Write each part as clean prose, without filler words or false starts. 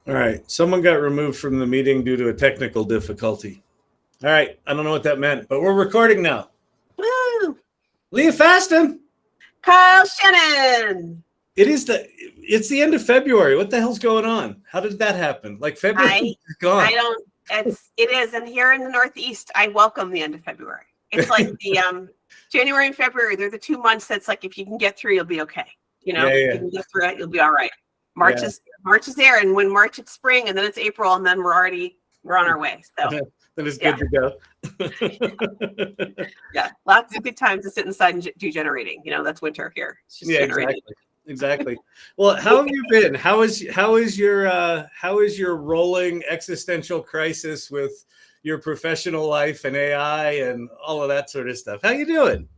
All right. Someone got removed from the meeting due to a technical difficulty. All right. I don't know what that meant, but we're recording now. Woo! Leah Fasten. Kyle Shannon. It's the end of February. What the hell's going on? How did that happen? Like February is gone. It is. And here in the Northeast, I welcome the end of February. It's like the January and February, they're the 2 months that's like, if you can get through, you'll be okay. You know, if you can get through it, you'll be all right. March is there. And when March it's spring, and then it's April, and then we're on our way. So then it's good to go. Yeah, lots of good times to sit inside and do generating. You know, that's winter here. It's just generating. Exactly. Well, how have you been? How is your rolling existential crisis with your professional life and AI and all of that sort of stuff? How you doing?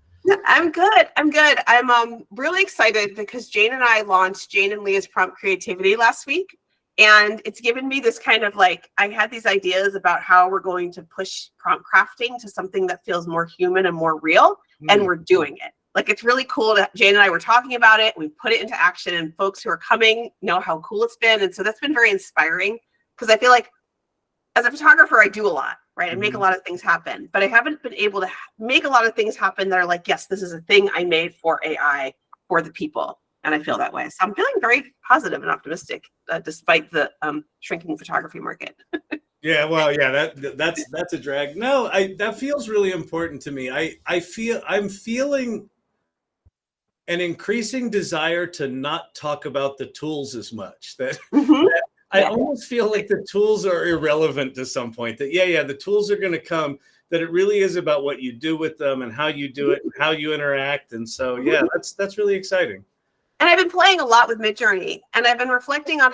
I'm good. I'm really excited because Jane and I launched Jane and Leah's Prompt Creativity last week. And it's given me this kind of like, I had these ideas about how we're going to push prompt crafting to something that feels more human and more real. And we're doing it. Like, it's really cool that Jane and I were talking about it. We put it into action, and folks who are coming know how cool it's been. And so that's been very inspiring, because I feel like as a photographer, I do a lot, right? I make a lot of things happen, but I haven't been able to make a lot of things happen that are like, yes, this is a thing I made for AI, for the people. And I feel that way. So I'm feeling very positive and optimistic, despite the shrinking photography market. Yeah, well, yeah, that's a drag. No, that feels really important to me. I'm feeling an increasing desire to not talk about the tools as much. I almost feel like the tools are irrelevant to some point. That the tools are going to come. That it really is about what you do with them and how you do it and how you interact. And so, that's really exciting. And I've been playing a lot with Midjourney, and I've been reflecting on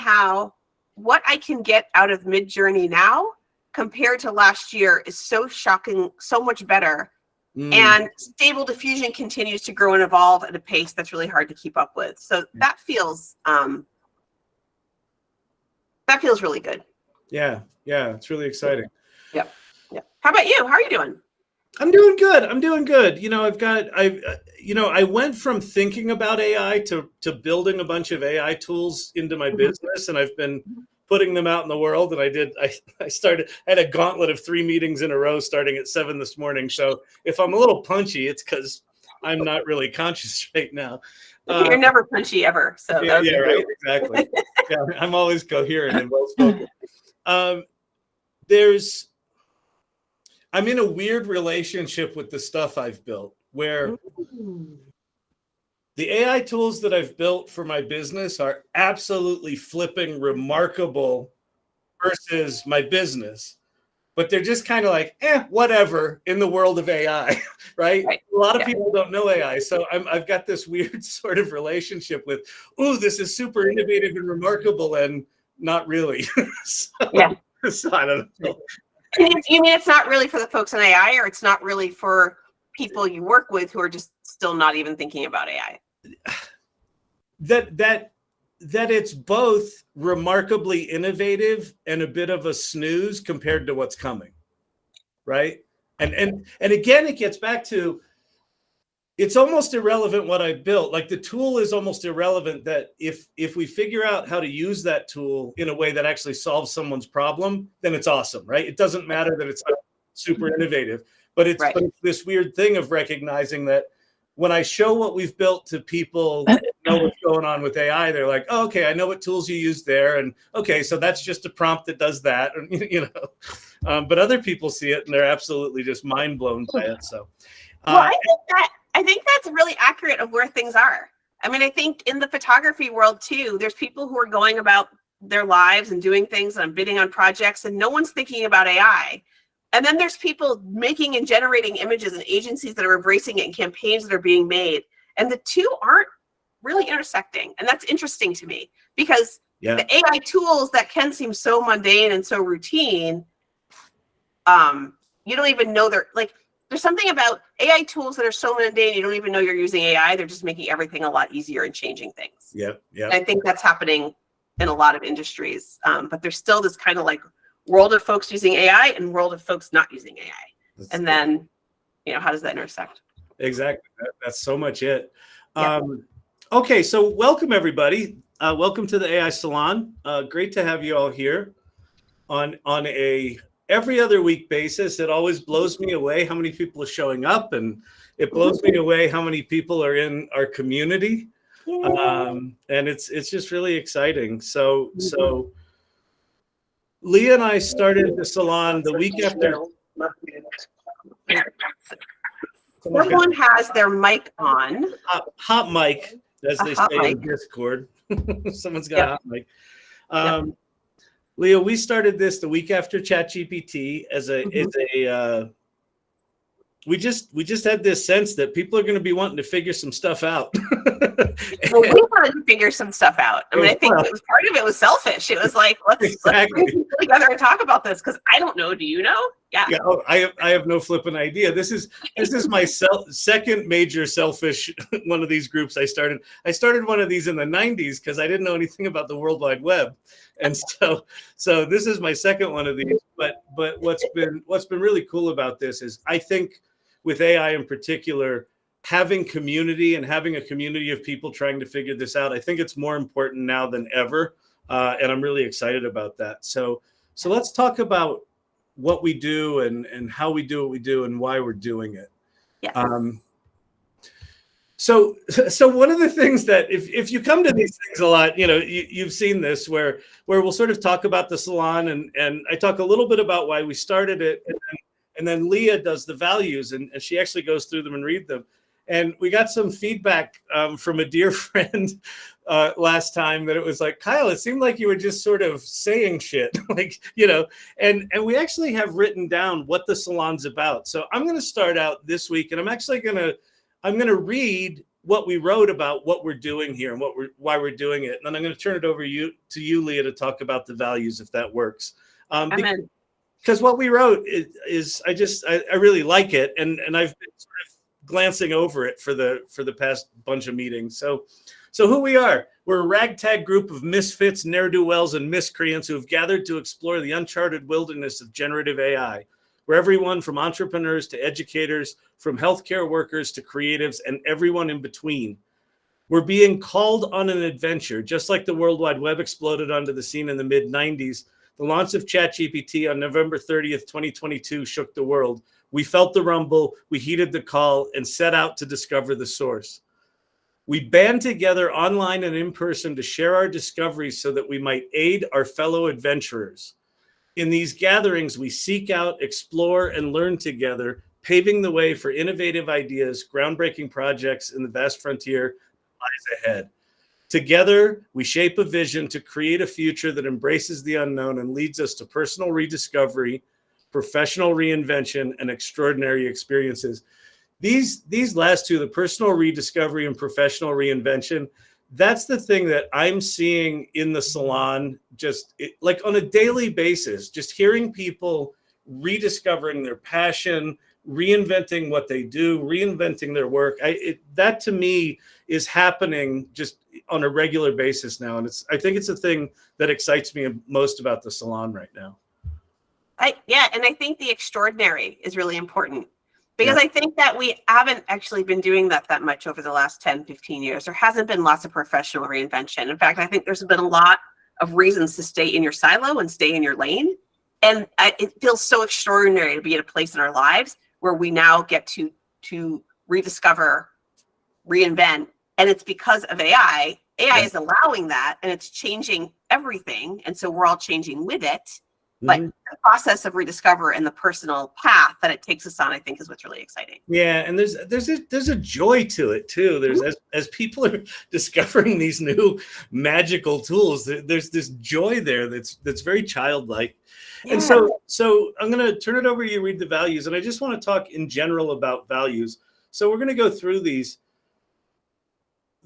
what I can get out of Midjourney now compared to last year is so shocking, so much better. And Stable Diffusion continues to grow and evolve at a pace that's really hard to keep up with. So that feels really good. Yeah, it's really exciting. Yep. How about you? How are you doing? I'm doing good. You know, I went from thinking about AI to building a bunch of AI tools into my business, and I've been putting them out in the world. And I had a gauntlet of 3 meetings in a row starting at 7 this morning. So if I'm a little punchy, it's because I'm not really conscious right now. You're never punchy ever. So right, exactly. I'm always coherent and well spoken. I'm in a weird relationship with the stuff I've built, where the AI tools that I've built for my business are absolutely flipping remarkable versus my business, but they're just kind of like, whatever in the world of AI, right? A lot of people don't know AI. So I've got this weird sort of relationship with, this is super innovative and remarkable, and not really. So I don't know. You mean it's not really for the folks in AI, or it's not really for people you work with who are just still not even thinking about AI? That it's both remarkably innovative and a bit of a snooze compared to what's coming, right? And again, it gets back to, it's almost irrelevant what I built. Like, the tool is almost irrelevant. That if we figure out how to use that tool in a way that actually solves someone's problem, then it's awesome, right? It doesn't matter that it's not super innovative, but it's this weird thing of recognizing that when I show what we've built to people that know what's going on with AI, they're like, oh, okay, I know what tools you use there. And okay, so that's just a prompt that does that. And, but other people see it and they're absolutely just mind blown by it. So, I think that's really accurate of where things are. I mean, I think in the photography world too, there's people who are going about their lives and doing things and bidding on projects, and no one's thinking about AI. And then there's people making and generating images, and agencies that are embracing it, and campaigns that are being made. And the two aren't really intersecting. And that's interesting to me, because the AI tools that can seem so mundane and so routine, you don't even know they're like, there's something about AI tools that are so mundane, you don't even know you're using AI. They're just making everything a lot easier and changing things. And I think that's happening in a lot of industries. But there's still this kind of like world of folks using AI and world of folks not using AI. And then, how does that intersect? Exactly. That's so much it. Okay, so welcome everybody. Welcome to the AI Salon. Great to have you all here on a every other week basis. It always blows me away how many people are showing up, and it blows me away how many people are in our community. And it's just really exciting. So Leah and I started the salon the week after. Someone has their mic on. Hot mic, as they say mic. in Discord. Someone's got a hot mic. Leah, we started this the week after ChatGPT as a we just had this sense that people are going to be wanting to figure some stuff out. Well, we wanted to figure some stuff out. I mean, I think it was part of it was selfish. It was like, let's bring people together and talk about this because I don't know. Do you know? Yeah. Oh, I have no flipping idea. This is my second major selfish one of these groups I started. I started one of these in the 90s because I didn't know anything about the World Wide Web, and so this is my second one of these. But what's been really cool about this is I think with AI in particular, having community and having a community of people trying to figure this out, I think it's more important now than ever, and I'm really excited about that. So let's talk about what we do and how we do what we do and why we're doing it. Yes. So one of the things that if you come to these things a lot, you've seen this where we'll sort of talk about the salon and I talk a little bit about why we started it, and then Leah does the values and she actually goes through them and read them. And we got some feedback from a dear friend last time that it was like, Kyle, it seemed like you were just sort of saying shit, and we actually have written down what the salon's about. So I'm going to start out this week, and I'm going to read what we wrote about what we're doing here and why we're doing it. And then I'm going to turn it over to you, Leah, to talk about the values, if that works. Because what we wrote is I really like it, and I've been sort of glancing over it for the past bunch of meetings. So who we are, we're a ragtag group of misfits, ne'er-do-wells, and miscreants who have gathered to explore the uncharted wilderness of generative AI. We're everyone from entrepreneurs to educators, from healthcare workers to creatives, and everyone in between. We're being called on an adventure, just like the World Wide Web exploded onto the scene in the mid-90s. The launch of ChatGPT on November 30th, 2022 shook the world. We felt the rumble, we heeded the call, and set out to discover the source. We band together online and in person to share our discoveries so that we might aid our fellow adventurers. In these gatherings, we seek out, explore, and learn together, paving the way for innovative ideas, groundbreaking projects, and the vast frontier lies ahead. Together, we shape a vision to create a future that embraces the unknown and leads us to personal rediscovery, professional reinvention, and extraordinary experiences. These last two, the personal rediscovery and professional reinvention, that's the thing that I'm seeing in the salon, like on a daily basis, just hearing people rediscovering their passion, reinventing what they do, reinventing their work. That to me is happening just on a regular basis now. And I think it's a thing that excites me most about the salon right now. And I think the extraordinary is really important because I think that we haven't actually been doing that much over the last 10, 15 years. There hasn't been lots of professional reinvention. In fact, I think there's been a lot of reasons to stay in your silo and stay in your lane. And it feels so extraordinary to be at a place in our lives where we now get to rediscover, reinvent. And it's because of AI. AI is allowing that, and it's changing everything. And so we're all changing with it. But the process of rediscover and the personal path that it takes us on, I think, is what's really exciting. Yeah, and there's a joy to it too. There's as people are discovering these new magical tools, there's this joy there that's very childlike. Yeah. And so I'm going to turn it over to you, read the values, and I just want to talk in general about values. So we're going to go through these.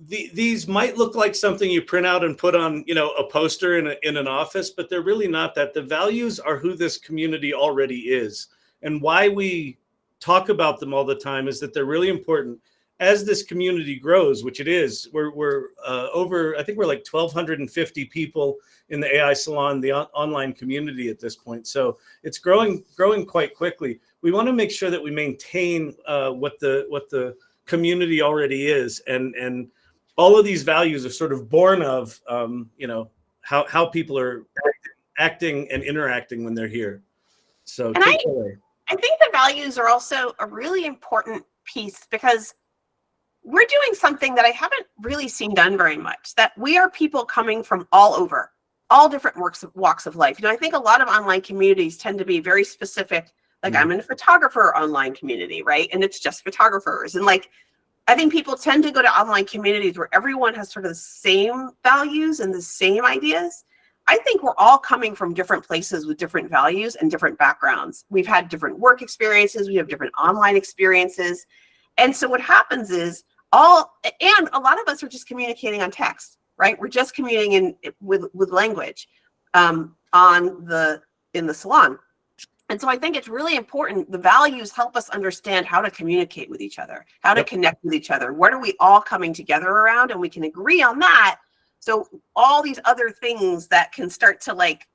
These might look like something you print out and put on, a poster in an office, but they're really not that. The values are who this community already is. And why we talk about them all the time is that they're really important. As this community grows, which it is, we're over, I think we're like 1,250 people in the AI Salon, the online community at this point. So it's growing quite quickly. We want to make sure that we maintain what the community already is, and all of these values are sort of born of, how people are acting and interacting when they're here. So And take it away. I think the values are also a really important piece, because we're doing something that I haven't really seen done very much, that we are people coming from all over, all different walks of life. I think a lot of online communities tend to be very specific. Like, I'm in a photographer online community, right? And it's just photographers. And like, I think people tend to go to online communities where everyone has sort of the same values and the same ideas. I think we're all coming from different places with different values and different backgrounds. We've had different work experiences. We have different online experiences. And so what happens is and a lot of us are just communicating on text, right? We're just communicating with language in the salon. And so I think it's really important. The values help us understand how to communicate with each other, how to connect with each other. What are we all coming together around? And we can agree on that. So all these other things that can start to, like,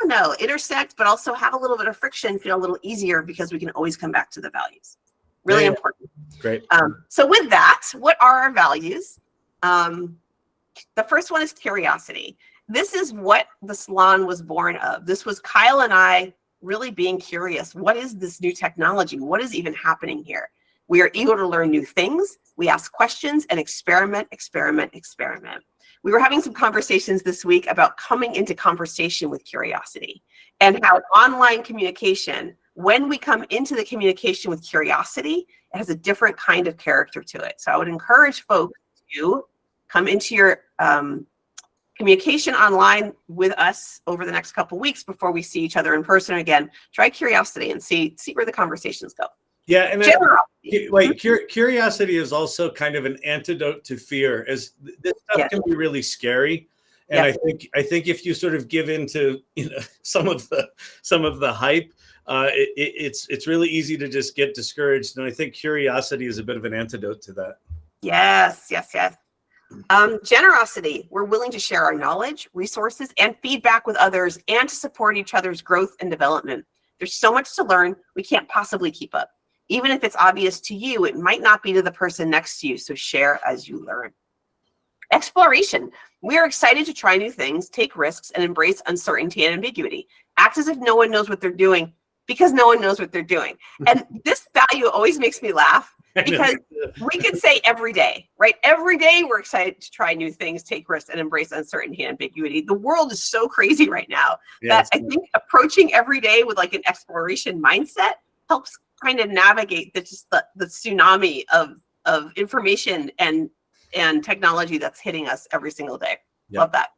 I don't know, intersect, but also have a little bit of friction, feel a little easier, because we can always come back to the values. Really important. Great. So with that, what are our values? The first one is curiosity. This is what the salon was born of. This was Kyle and I really being curious. What is this new technology? What is even happening here? We are eager to learn new things. We ask questions and experiment. We were having some conversations this week about coming into conversation with curiosity, and how online communication, when we come into the communication with curiosity, it has a different kind of character to it. So I would encourage folks to come into your communication online with us over the next couple of weeks before we see each other in person again. Try curiosity and see where the conversations go. Yeah, and curiosity is also kind of an antidote to fear, as this stuff can be really scary. And I think if you sort of give into some of the hype, it's really easy to just get discouraged. And I think curiosity is a bit of an antidote to that. Yes. Generosity. We're willing to share our knowledge, resources, and feedback with others, and to support each other's growth and development. There's so much to learn, we can't possibly keep up. Even if it's obvious to you, it might not be to the person next to you, so share as you learn. Exploration. We are excited to try new things, take risks, and embrace uncertainty and ambiguity. Act as if no one knows what they're doing, because no one knows what they're doing. And this value always makes me laugh, because we could say every day, right? Every day we're excited to try new things, take risks, and embrace uncertainty and ambiguity. The world is so crazy right now that I think approaching every day with like an exploration mindset helps kind of navigate the tsunami of information and technology that's hitting us every single day. Love that.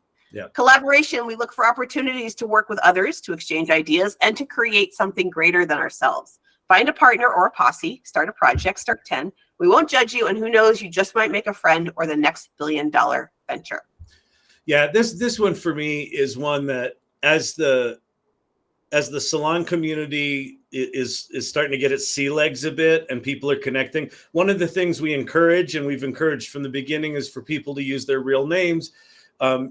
Collaboration. We look for opportunities to work with others, to exchange ideas, and to create something greater than ourselves. Find a partner or a posse, start a project, start 10. We won't judge you, and who knows, you just might make a friend or the next billion-dollar venture. Yeah, this one for me is one that as the salon community is starting to get its sea legs a bit and people are connecting, one of the things we encourage, and we've encouraged from the beginning, is for people to use their real names.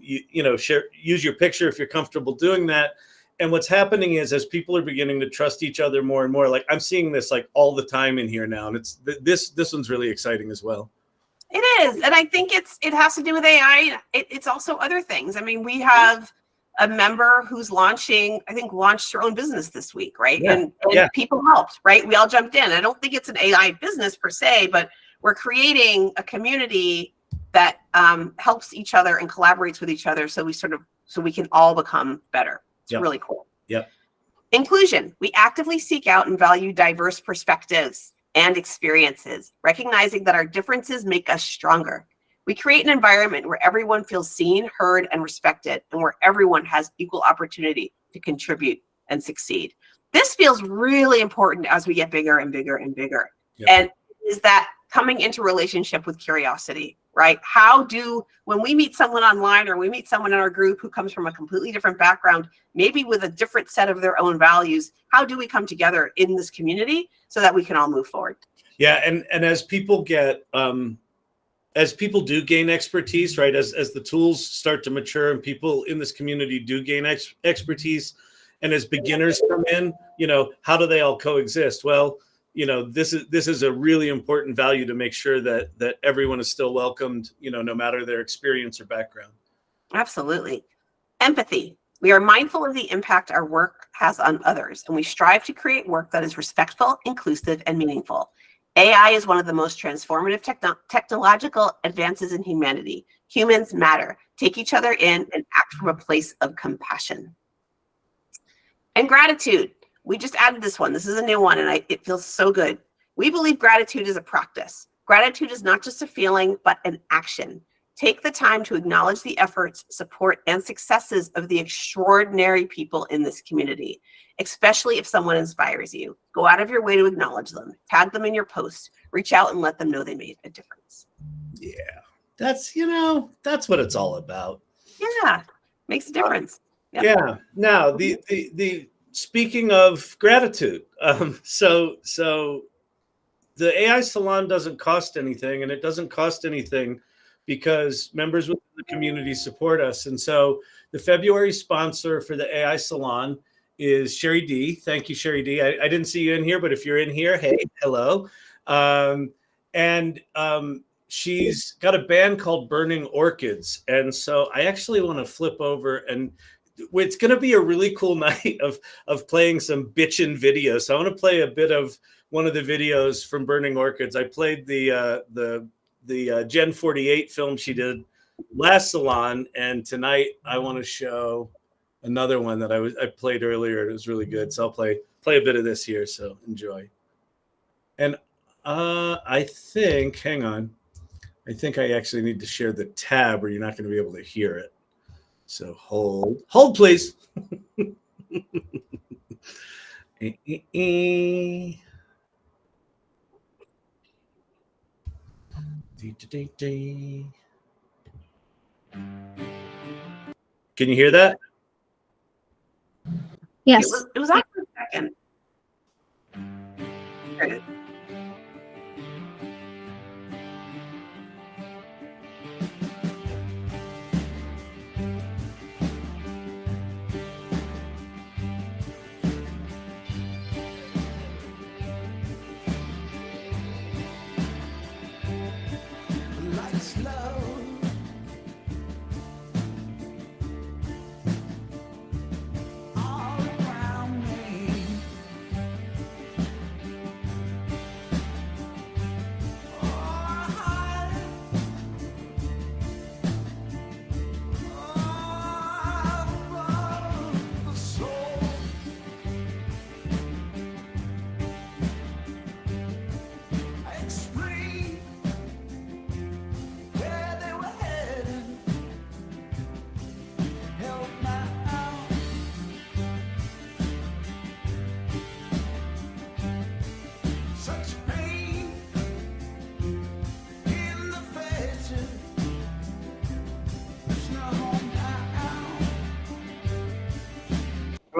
Use your picture if you're comfortable doing that. And what's happening is, as people are beginning to trust each other more and more, like I'm seeing this like all the time in here now, and it's this one's really exciting as well. It is, and I think it has to do with AI. It's also other things. I mean, we have a member who's launched her own business this week, right? And people helped, right? We all jumped in. I don't think it's an AI business per se, but we're creating a community that helps each other and collaborates with each other, so we can all become better. It's really cool. Inclusion. We actively seek out and value diverse perspectives and experiences, recognizing that our differences make us stronger. We create an environment where everyone feels seen, heard, and respected, and where everyone has equal opportunity to contribute and succeed. This feels really important as we get bigger and bigger and bigger. And is that coming into relationship with curiosity, right? When we meet someone online or we meet someone in our group who comes from a completely different background, maybe with a different set of their own values, how do we come together in this community so that we can all move forward? Yeah, and as people get as people do gain expertise, right, as the tools start to mature and people in this community do gain expertise, and as beginners come in, how do they all coexist? Well, this is a really important value to make sure that everyone is still welcomed, no matter their experience or background. Absolutely. Empathy. We are mindful of the impact our work has on others, and we strive to create work that is respectful, inclusive, and meaningful. AI is one of the most transformative technological advances in humanity. Humans matter. Take each other in and act from a place of compassion. And gratitude. We just added this one. This is a new one, and it feels so good. We believe gratitude is a practice. Gratitude is not just a feeling, but an action. Take the time to acknowledge the efforts, support, and successes of the extraordinary people in this community, especially if someone inspires you. Go out of your way to acknowledge them. Tag them in your post. Reach out and let them know they made a difference. Yeah, that's what it's all about. Yeah, makes a difference. Yep. Yeah. Now, the speaking of gratitude, so the AI Salon doesn't cost anything, and it doesn't cost anything because members within the community support us. And so the February sponsor for the AI Salon is Sherry D. Thank you, Sherry D. I didn't see you in here, but if you're in here, hey, hello. She's got a band called Burning Orchids. And so I actually want to flip over, and it's going to be a really cool night of playing some bitchin' videos. So I want to play a bit of one of the videos from Burning Orchids. I played the Gen 48 film she did last salon, and tonight I want to show another one that I played earlier. It was really good. So I'll play a bit of this here. So enjoy. And I think, hang on, I think I actually need to share the tab, or you're not going to be able to hear it. So hold, please. Can you hear that? Yes. It was on for a second. Okay.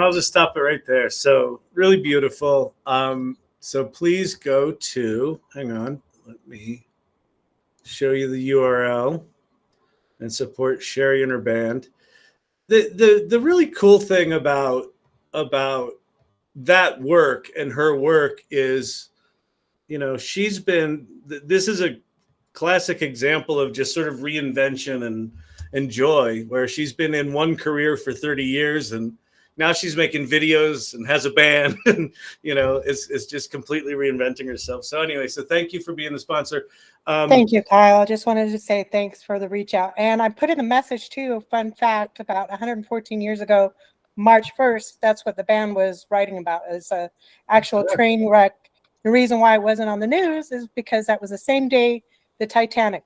I'll just stop it right there. So really beautiful. So please go to, hang on, let me show you the URL and support Sherry and her band. The really cool thing about that work and her work is, she's been, this is a classic example of just sort of reinvention and joy, where she's been in one career for 30 years and now she's making videos and has a band and, is just completely reinventing herself. So anyway, so thank you for being the sponsor. Thank you, Kyle. I just wanted to say thanks for the reach out. And I put in a message too, a fun fact, about 114 years ago, March 1st, that's what the band was writing about, as an actual train wreck. The reason why it wasn't on the news is because that was the same day the Titanic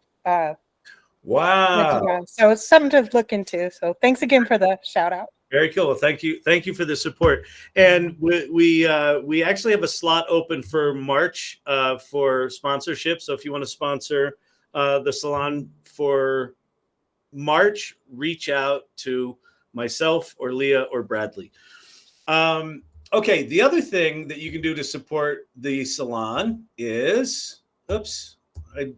wow. So it's something to look into. So thanks again for the shout out. Very cool. Well, thank you for the support. And we actually have a slot open for March for sponsorship. So if you want to sponsor the salon for March, reach out to myself or Leah or Bradley. Okay, the other thing that you can do to support the salon is, oops, I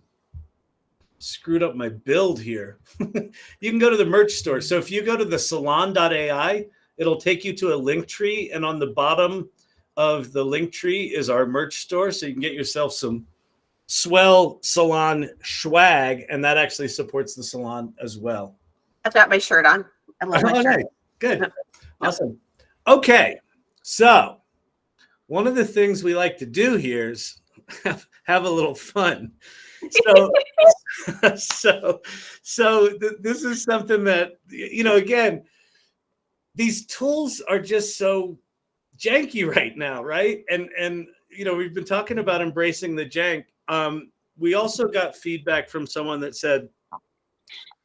screwed up my build here. You can go to the merch store. So if you go to the salon.ai, it'll take you to a link tree, and on the bottom of the link tree is our merch store, so you can get yourself some swell salon swag, and that actually supports the salon as well. I've got my shirt on. I love my shirt. Nice. Good. Awesome. Okay. So one of the things we like to do here is have a little fun. So, this is something that, again, these tools are just so janky right now, right? And we've been talking about embracing the jank. We also got feedback from someone that said,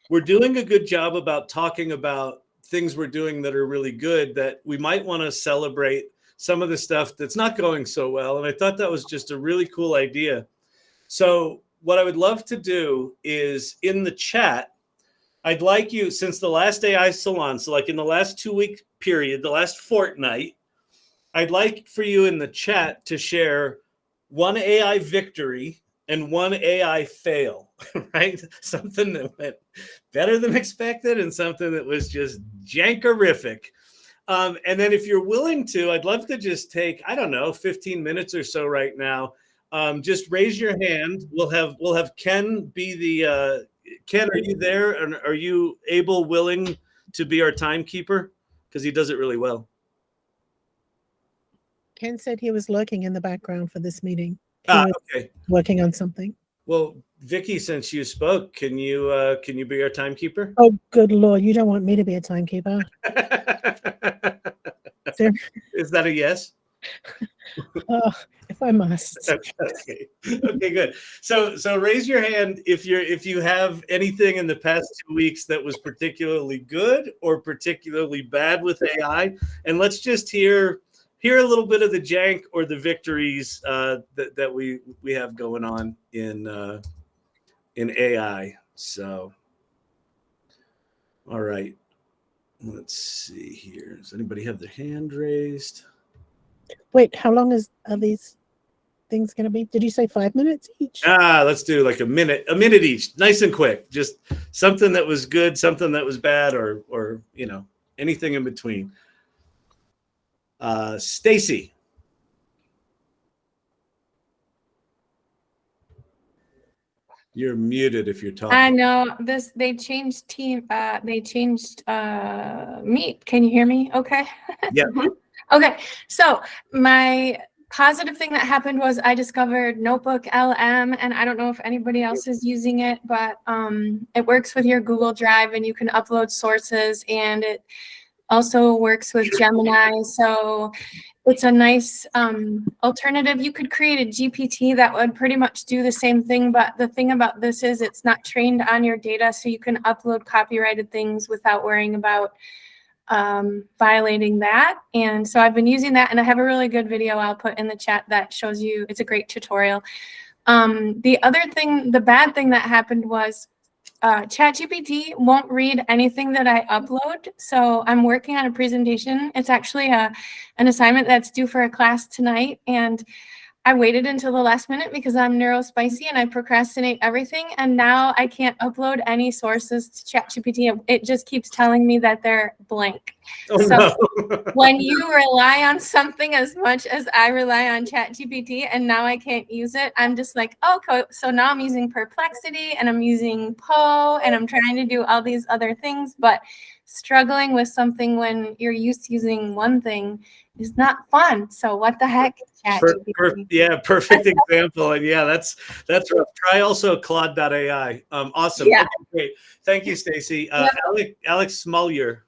we're doing a good job about talking about things we're doing that are really good, that we might want to celebrate some of the stuff that's not going so well. And I thought that was just a really cool idea. So what I would love to do is in the chat, I'd like you, since the last AI Salon, so like in the last 2-week period, the last fortnight, I'd like for you in the chat to share one AI victory and one AI fail, right? Something that went better than expected and something that was just jankerific. And then if you're willing to, I'd love to just take, 15 minutes or so right now. Just raise your hand. We'll have Ken be the, Ken, are you there? And are you willing to be our timekeeper? Because he does it really well. Ken said he was lurking in the background for this meeting. Okay. Working on something. Well, Vicky, since you spoke, can you be our timekeeper? Oh, good Lord. You don't want me to be a timekeeper. Is that a yes? Oh, if I must. Okay, good. So raise your hand if you have anything in the past 2 weeks that was particularly good or particularly bad with AI, and let's just hear a little bit of the jank or the victories that we have going on in AI. So, all right, let's see here. Does anybody have their hand raised? Wait, how long are these things going to be? Did you say 5 minutes each? Let's do like a minute each, nice and quick. Just something that was good, something that was bad, or anything in between. Stacy. You're muted if you're talking. I know this. They changed team. They changed meet. Can you hear me? Okay. Yeah. Okay. So my positive thing that happened was I discovered Notebook LM, and I don't know if anybody else is using it, but it works with your Google Drive, and you can upload sources, and it also works with Gemini. So it's a nice alternative. You could create a GPT that would pretty much do the same thing, but the thing about this is it's not trained on your data, so you can upload copyrighted things without worrying about violating that. And so I've been using that, and I have a really good video I'll put in the chat that shows you. It's a great tutorial. The other thing, the bad thing that happened was ChatGPT won't read anything that I upload. So I'm working on a presentation. It's actually an assignment that's due for a class tonight. And I waited until the last minute because I'm neurospicy and I procrastinate everything. And now I can't upload any sources to ChatGPT. It just keeps telling me that they're blank. Oh, so no. When you rely on something as much as I rely on ChatGPT and now I can't use it, I'm just like, oh, so now I'm using Perplexity and I'm using Poe and I'm trying to do all these other things, but struggling with something when you're used to using one thing is not fun. So what the heck? Perfect example. And yeah, that's rough. Try also Claude.ai. Awesome. Yeah. Okay, great. Thank you, Stacy. Alex Smollier.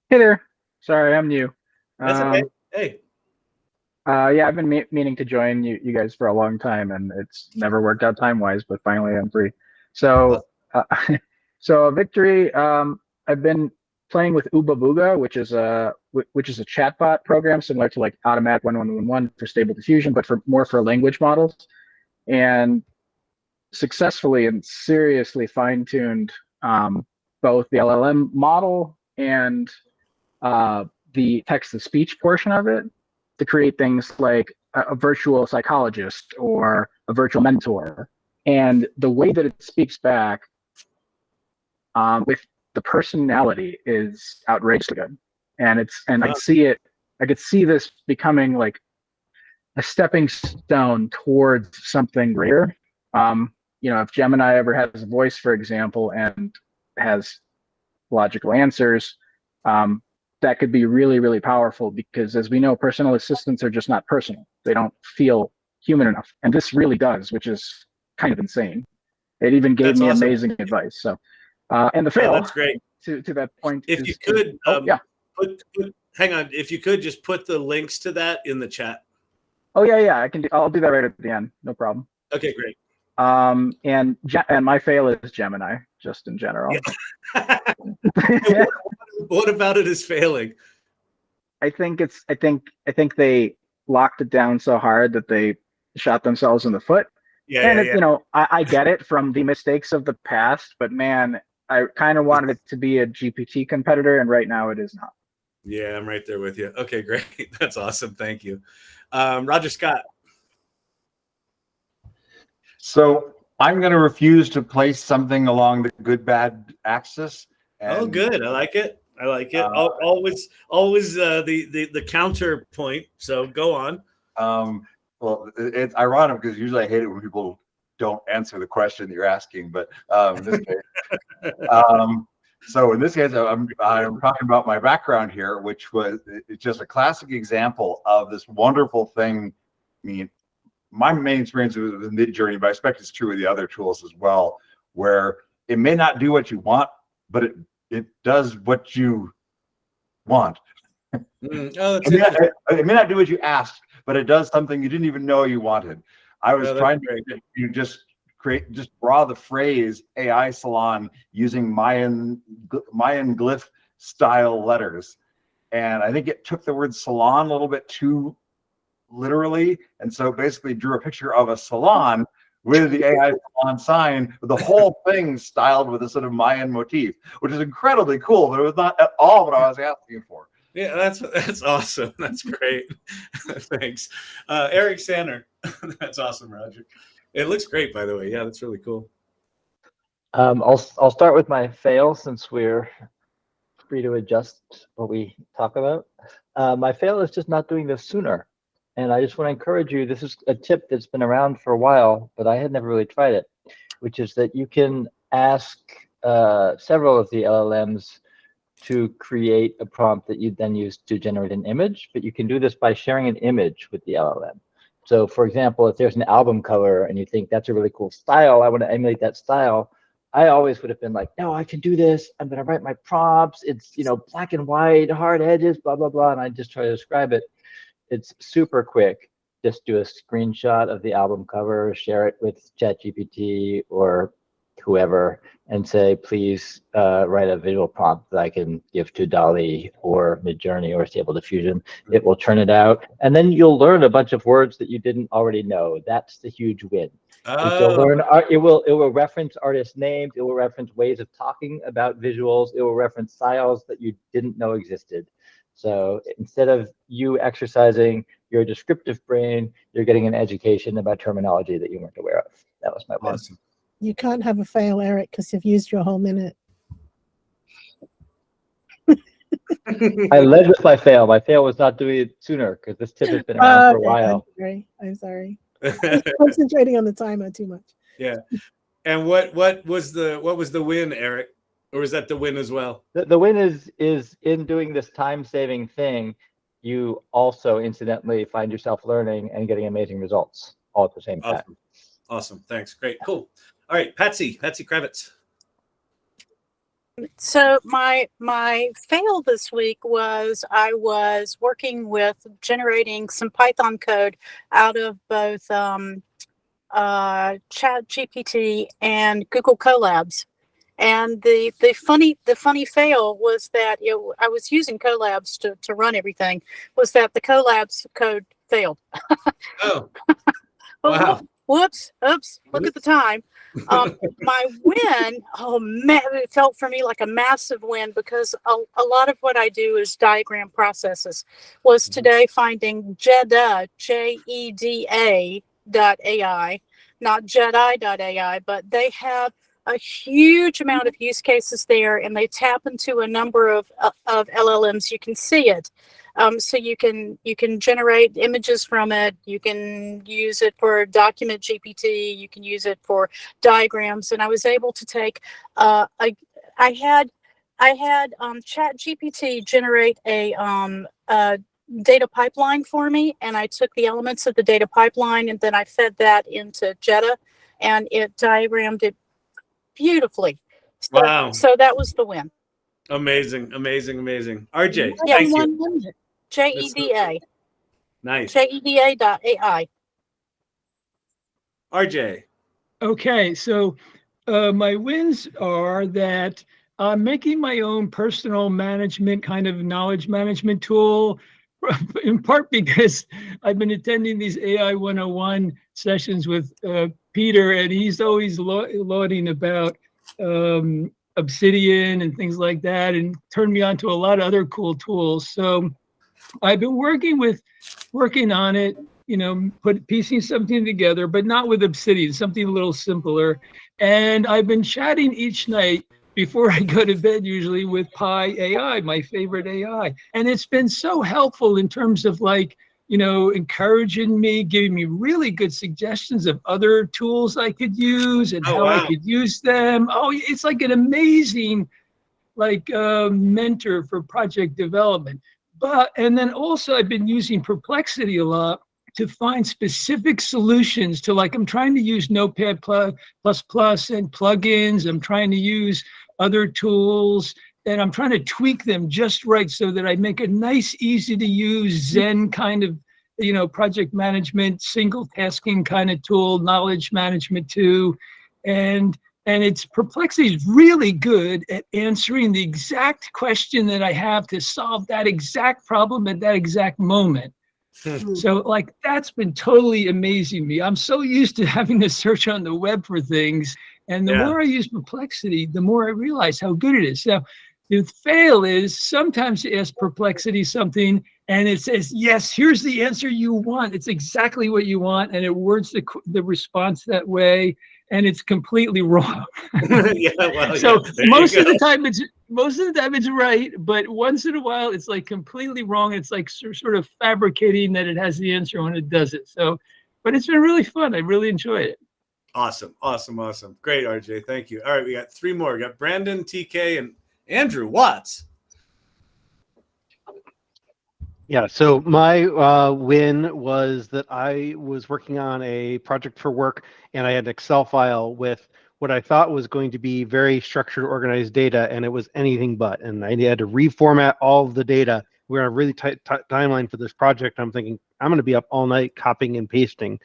Hey there. Sorry, I'm new. That's okay. Hey. Yeah, I've been meaning to join you guys for a long time, and it's never worked out time-wise, but finally I'm free. So, so victory. I've been playing with Uba Booga, which is a chatbot program similar to like Automatic 1111 for Stable Diffusion, but more for language models, and successfully and seriously fine-tuned both the LLM model and the text-to-speech portion of it to create things like a virtual psychologist or a virtual mentor. And the way that it speaks back with the personality is outrageously good. And I see it I could see this becoming like a stepping stone towards something greater. If Gemini ever has a voice, for example, and has logical answers, that could be really, really powerful because, as we know, personal assistants are just not personal. They don't feel human enough. And this really does, which is kind of insane. It even gave That's me awesome. amazing advice. So, and the Oh, fail that's great. to that point If is, you could, yeah. hang on. If you could just put the links to that in the chat. Oh yeah. I'll do that right at the end. No problem. Okay, great. And my fail is Gemini, just in general. Yeah. What about it is failing? I think they locked it down so hard that they shot themselves in the foot. Yeah. I get it from the mistakes of the past, but man, I kind of wanted it to be a GPT competitor, and right now it is not. Yeah, I'm right there with you. Okay, great. That's awesome. Thank you. Roger Scott. So I'm going to refuse to place something along the good-bad axis. Oh, good. I like it. Always the counterpoint. So go on. Well, it's ironic because usually I hate it when people don't answer the question that you're asking, but in this case, so in this case, I'm talking about my background here, which was it's just a classic example of this wonderful thing. I mean, my main experience was with Midjourney, but I expect it's true with the other tools as well, where it may not do what you want, but it does what you want. Oh, that's interesting. It may not do what you asked, but it does something you didn't even know you wanted. I was trying to just draw the phrase AI Salon using Mayan glyph style letters. And I think it took the word salon a little bit too literally. And so basically drew a picture of a salon with the AI Salon sign, with the whole thing styled with a sort of Mayan motif, which is incredibly cool, but it was not at all what I was asking for. Yeah, that's awesome. That's great. Thanks. Eric Sanner. That's awesome, Roger. It looks great, by the way. Yeah, that's really cool. I'll start with my fail since we're free to adjust what we talk about. My fail is just not doing this sooner. And I just want to encourage you, this is a tip that's been around for a while, but I had never really tried it, which is that you can ask several of the LLMs to create a prompt that you then use to generate an image, but you can do this by sharing an image with the LLM. So for example, if there's an album cover and you think that's a really cool style, I want to emulate that style, I always would have been like, no, I can do this. I'm going to write my prompts. It's, black and white, hard edges, blah, blah, blah. And I just try to describe it. It's super quick. Just do a screenshot of the album cover, share it with ChatGPT or whoever, and say, please write a visual prompt that I can give to DALL-E or Midjourney or Stable Diffusion. It will churn it out. And then you'll learn a bunch of words that you didn't already know. That's the huge win. It will reference artist names. It will reference ways of talking about visuals. It will reference styles that you didn't know existed. So instead of you exercising your descriptive brain, you're getting an education about terminology that you weren't aware of. That was my win. Awesome. You can't have a fail, Eric, because you've used your whole minute. I led with my fail. My fail was not doing it sooner because this tip has been around for a while. I'm sorry. I'm concentrating on the timer too much. Yeah. And what was the win, Eric? Or is that the win as well? The win is in doing this time-saving thing, you also incidentally find yourself learning and getting amazing results all at the same time. Awesome. Thanks. Great. Cool. All right, Patsy Kravitz. So my fail this week was I was working with generating some Python code out of both ChatGPT and Google Colabs. And the funny fail was that I was using Colabs to run everything, was that the Colabs code failed. Oh, wow. Whoops, oops, look at the time. My win, oh man, it felt for me like a massive win because a lot of what I do is diagram processes. Was today finding Jeda, JEDA .ai, not Jedi.ai, but they have a huge amount of use cases there, and they tap into a number of LLMs. You can see it. So you can generate images from it. You can use it for document GPT. You can use it for diagrams. And I was able to take I had Chat GPT generate a data pipeline for me, and I took the elements of the data pipeline and then I fed that into Jetta, and it diagrammed it beautifully. So, Wow. so that was the win. Amazing, amazing, amazing. RJ, Yeah, thank you. JEDA. Nice. JEDA.ai. RJ. Okay, so my wins are that I'm making my own personal management kind of knowledge management tool, in part because I've been attending these AI 101 sessions with Peter, and he's always lauding about Obsidian and things like that, and turned me on to a lot of other cool tools. So I've been working on it, piecing something together, but not with Obsidian, something a little simpler. And I've been chatting each night before I go to bed, usually with Pi AI, my favorite AI. And it's been so helpful in terms of encouraging me, giving me really good suggestions of other tools I could use and how I could use them. Oh, it's like an amazing mentor for project development. And then also I've been using Perplexity a lot to find specific solutions to, I'm trying to use Notepad++ and plugins. I'm trying to use other tools, and I'm trying to tweak them just right so that I make a nice, easy to use Zen kind of, project management, single tasking kind of tool, knowledge management too. And it's Perplexity is really good at answering the exact question that I have to solve that exact problem at that exact moment. So that's been totally amazing me. I'm so used to having to search on the web for things. And the more I use Perplexity, the more I realize how good it is. Now, the fail is sometimes you ask Perplexity something and it says, yes, here's the answer you want. It's exactly what you want. And it words the response that way. And it's completely wrong. So most of the time it's right, but once in a while it's completely wrong. It's sort of fabricating that it has the answer when it does it. So, but it's been really fun. I really enjoy it. Awesome. Great, RJ. Thank you. All right, we got three more. We got Brandon, TK, and Andrew Watts. Yeah, so my win was that I was working on a project for work, and I had an Excel file with what I thought was going to be very structured, organized data, and it was anything but. And I had to reformat all of the data. We're on a really tight timeline for this project. I'm thinking, I'm going to be up all night copying and pasting.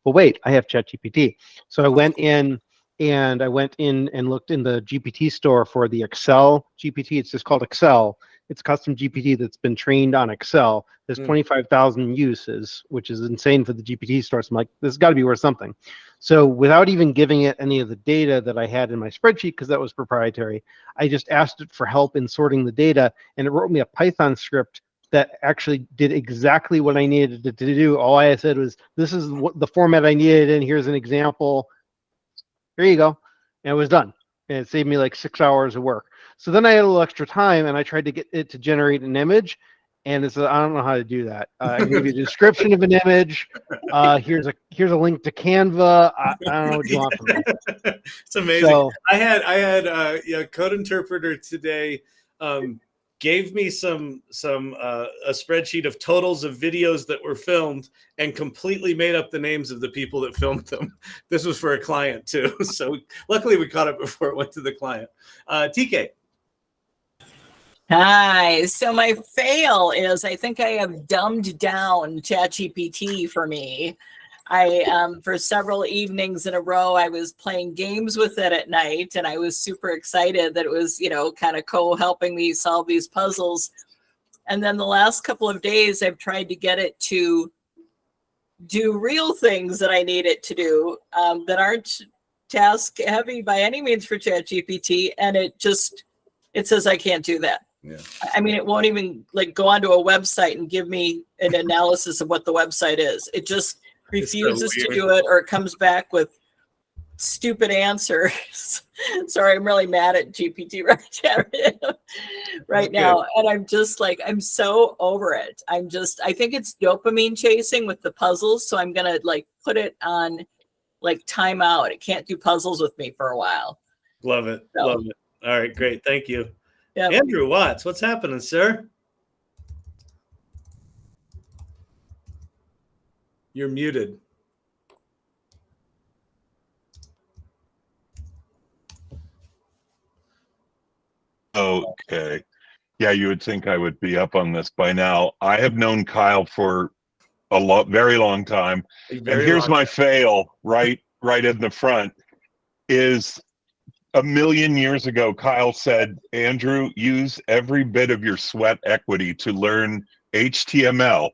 Well, wait, I have ChatGPT. So I went in and looked in the GPT store for the Excel GPT. It's just called Excel. It's custom GPT that's been trained on Excel. There's 25,000 uses, which is insane for the GPT store. So I'm like, this has got to be worth something. So without even giving it any of the data that I had in my spreadsheet, because that was proprietary, I just asked it for help in sorting the data, and it wrote me a Python script that actually did exactly what I needed it to do. All I said was, this is what the format I needed, and here's an example. Here you go. And it was done. And it saved me 6 hours of work. So then I had a little extra time, and I tried to get it to generate an image, and it said, I don't know how to do that. I can give you a description of an image. Here's a link to Canva. I don't know what you want from me. It's amazing. So, I had a code interpreter today. Gave me a spreadsheet of totals of videos that were filmed and completely made up the names of the people that filmed them. This was for a client too. So luckily we caught it before it went to the client. TK. Hi. So my fail is I think I have dumbed down ChatGPT for me. For several evenings in a row, I was playing games with it at night, and I was super excited that it was, kind of helping me solve these puzzles. And then the last couple of days, I've tried to get it to do real things that I need it to do that aren't task heavy by any means for ChatGPT, and it says I can't do that. Yeah. I mean, it won't even go onto a website and give me an analysis of what the website is. It just refuses to do it, or it comes back with stupid answers. Sorry, I'm really mad at GPT right now. And I'm just like, I'm so over it. I think it's dopamine chasing with the puzzles. So I'm going to like put it on like timeout. It can't do puzzles with me for a while. Love it. So, Love it. All right, great. Thank you. Yep. Andrew Watts, what's happening, sir? You're muted. Okay. Yeah, you would think I would be up on this by now. I have known Kyle for a very long time. And here's my fail right in the front is a million years ago, Kyle said, Andrew, use every bit of your sweat equity to learn HTML.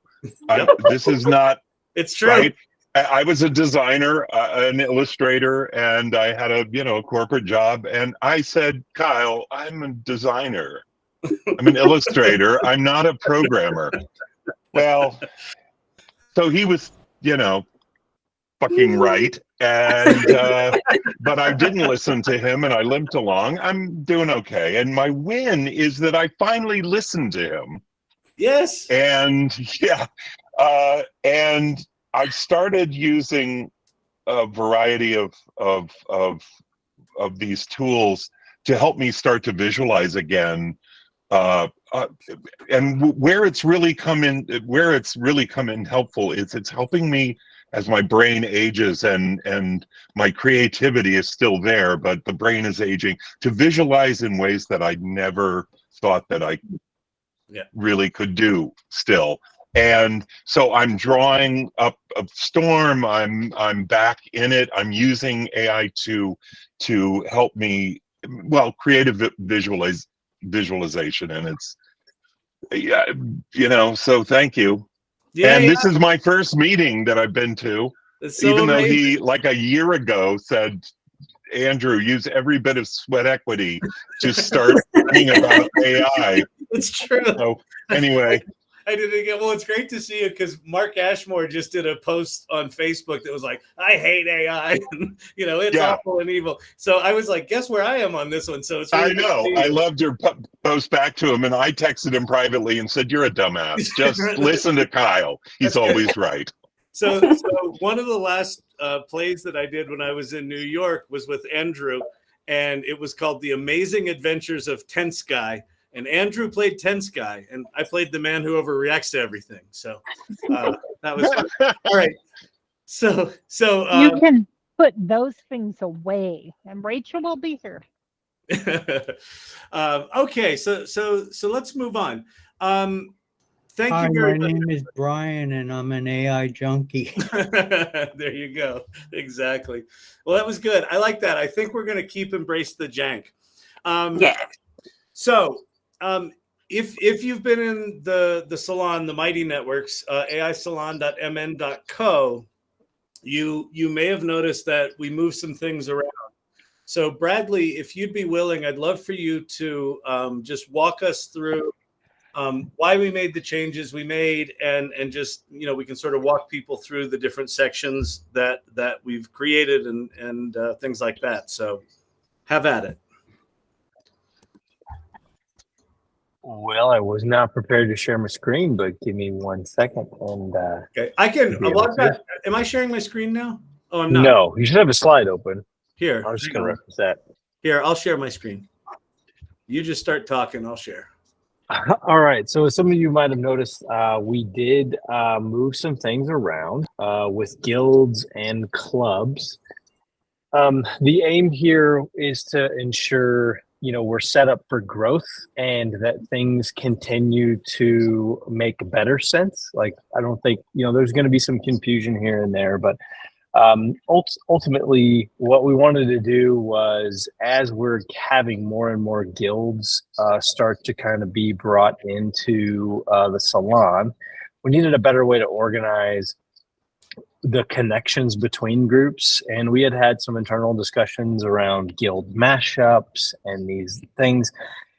This is not, it's true. Right? I was a designer, an illustrator, and I had a corporate job. And I said, Kyle, I'm a designer. I'm an illustrator. I'm not a programmer. Well, so he was, fucking right. And but I didn't listen to him, and I limped along. I'm doing okay. And my win is that I finally listened to him. Yes. And and I've started using a variety of these tools to help me start to visualize again. And where it's really come in helpful is it's helping me as my brain ages and my creativity is still there, but the brain is aging, to visualize in ways that I never thought that I really could do still. And so I'm drawing up a storm. I'm back in it. I'm using AI to help me, creative visualization, and it's so thank you. This is my first meeting that I've been to, so even though amazing. he like a year ago said, Andrew, use every bit of sweat equity to start learning about AI. It's true. So anyway, I did it again. Well, it's great to see you because Mark Ashmore just did a post on Facebook that was like, I hate AI. It's awful and evil. So I was like, guess where I am on this one? So it's really I know. I loved your post back to him, and I texted him privately and said, you're a dumbass. Just listen to Kyle. He's always right. So one of the last plays that I did when I was in New York was with Andrew, and it was called The Amazing Adventures of Tense Guy. And Andrew played Tense Guy, and I played the man who overreacts to everything. So that was fun. All right. So you can put those things away, and Rachel will be here. Okay. So let's move on. Thank Hi, you very my much. name is Brian, and I'm an AI junkie. There you go. Exactly. Well, that was good. I like that. I think we're going to keep embrace the jank. So if you've been in the salon, the Mighty Networks, aisalon.mn.co, you may have noticed that we moved some things around. So Bradley, if you'd be willing, I'd love for you to just walk us through why we made the changes we made, and just we can sort of walk people through the different sections that we've created and things like that. So have at it. Well, I was not prepared to share my screen, but give me 1 second. And okay, I can. Am I sharing my screen now? Oh, I'm not. No, you should have a slide open. Here, I'm just going to reference that. Here, I'll share my screen. You just start talking. I'll share. All right. So as some of you might have noticed, we did move some things around with guilds and clubs. The aim here is to ensure we're set up for growth and that things continue to make better sense. Like, I don't think, there's going to be some confusion here and there, but ultimately what we wanted to do was, as we're having more and more guilds start to kind of be brought into the salon, we needed a better way to organize the connections between groups. And we had some internal discussions around guild mashups and these things.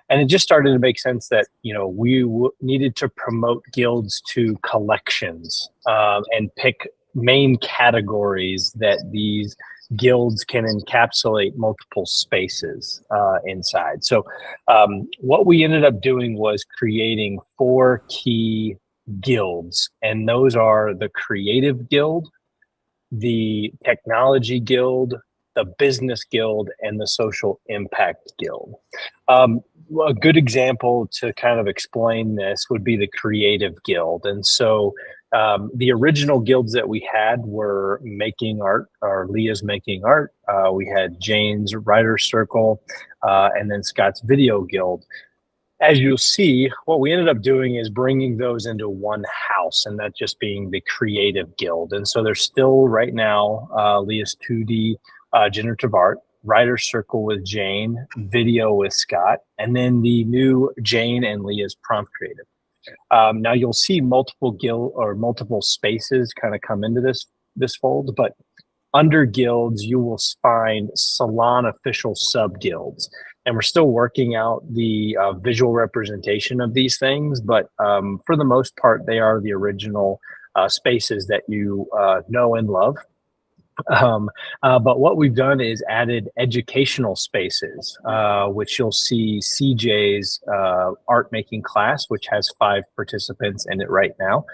And it just started to make sense that, we needed to promote guilds to collections and pick main categories that these guilds can encapsulate multiple spaces inside. So what we ended up doing was creating 4 key guilds, and those are the Creative Guild, the Technology Guild, the Business Guild, and the Social Impact Guild. A good example to kind of explain this would be the Creative Guild. And so the original guilds that we had were Making Art, or Leah's Making Art. We had Jane's Writer's Circle, and then Scott's Video Guild. As you'll see, what we ended up doing is bringing those into one house, and that just being the Creative Guild. And so there's still right now Leah's 2D Generative Art, Writer's Circle with Jane, Video with Scott, and then the new Jane and Leah's Prompt Creative. Now you'll see multiple guild or multiple spaces kind of come into this fold, but under guilds you will find salon official sub guilds. And we're still working out the visual representation of these things, but for the most part, they are the original spaces that you know and love. But what we've done is added educational spaces, which you'll see CJ's art making class, which has 5 participants in it right now.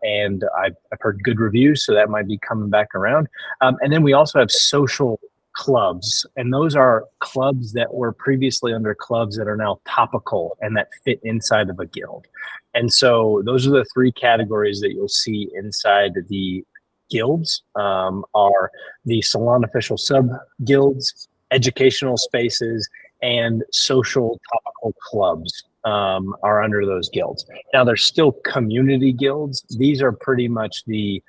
And I've heard good reviews, so that might be coming back around. And then we also have social clubs, and those are clubs that were previously under clubs that are now topical and that fit inside of a guild. And so those are the 3 categories that you'll see inside the guilds, are the salon official sub guilds, educational spaces, and social topical clubs are under those guilds. Now there's still community guilds. These are pretty much the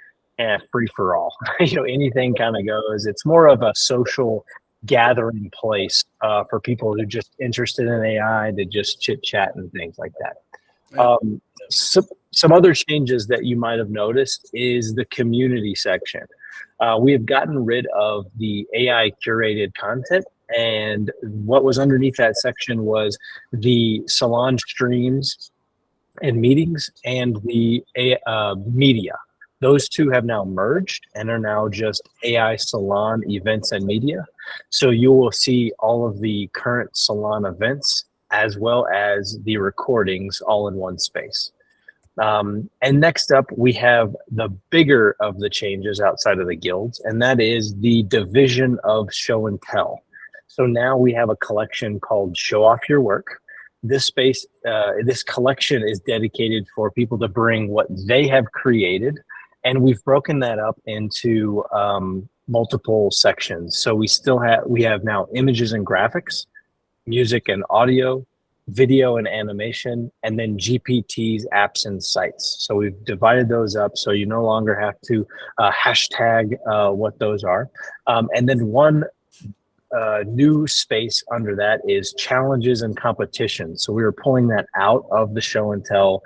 free for all. You know, anything kind of goes. It's more of a social gathering place for people who are just interested in AI to just chit chat and things like that. Some other changes that you might have noticed is the community section. We have gotten rid of the AI curated content, and what was underneath that section was the salon streams and meetings and the media. Those 2 have now merged and are now just AI Salon events and media. So you will see all of the current salon events as well as the recordings all in one space. And next up, we have the bigger of the changes outside of the guilds, and that is the division of show and tell. So now we have a collection called Show Off Your Work. This space, this collection is dedicated for people to bring what they have created. And we've broken that up into multiple sections. So we have now images and graphics, music and audio, video and animation, and then GPTs, apps, and sites. So we've divided those up so you no longer have to hashtag what those are. And then one new space under that is challenges and competitions. So we were pulling that out of the show and tell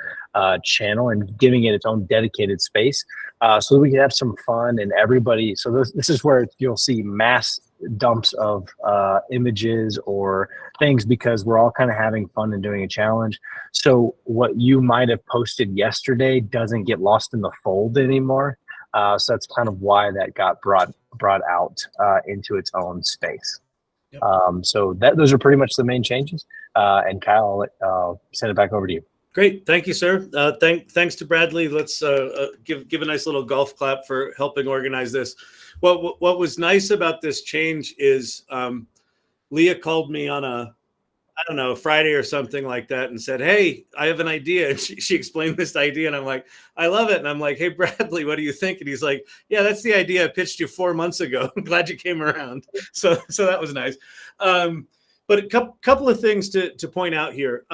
channel and giving it its own dedicated space so that we can have some fun and everybody. So this is where you'll see mass dumps of images or things because we're all kind of having fun and doing a challenge. So what you might have posted yesterday doesn't get lost in the fold anymore. So that's kind of why that got brought out into its own space. Yep. So those are pretty much the main changes. And Kyle, I'll send it back over to you. Great, thank you, sir. Thanks to Bradley. Let's give a nice little golf clap for helping organize this. What was nice about this change is Leah called me on a Friday or something like that and said, "Hey, I have an idea." And she explained this idea and I'm like, "I love it." And I'm like, "Hey, Bradley, what do you think?" And he's like, "Yeah, that's the idea I pitched you 4 months ago. I'm glad you came around." So that was nice. But a couple of things to point out here.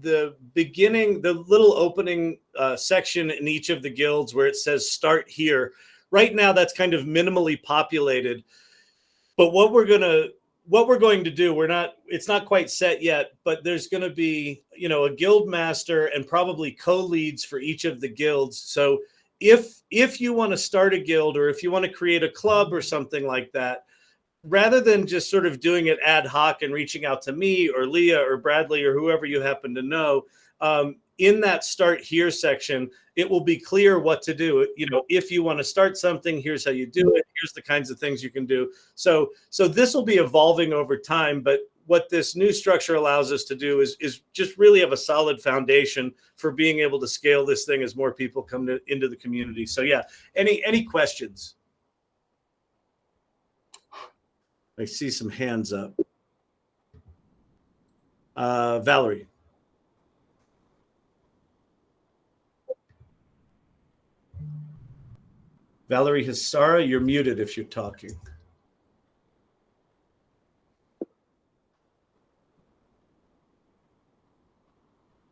The beginning, the little opening section in each of the guilds where it says start here. Right now, that's kind of minimally populated. But what we're going to do, it's not quite set yet, but there's going to be, a guild master and probably co-leads for each of the guilds. So if you want to start a guild or if you want to create a club or something like that, rather than just sort of doing it ad hoc and reaching out to me or Leah or Bradley or whoever you happen to know, in that start here section, it will be clear what to do. You know, if you want to start something, here's how you do it. Here's the kinds of things you can do. So this will be evolving over time, but what this new structure allows us to do is just really have a solid foundation for being able to scale this thing as more people come into the community. So yeah, any questions? I see some hands up. Valerie. Valerie Hassara, you're muted if you're talking.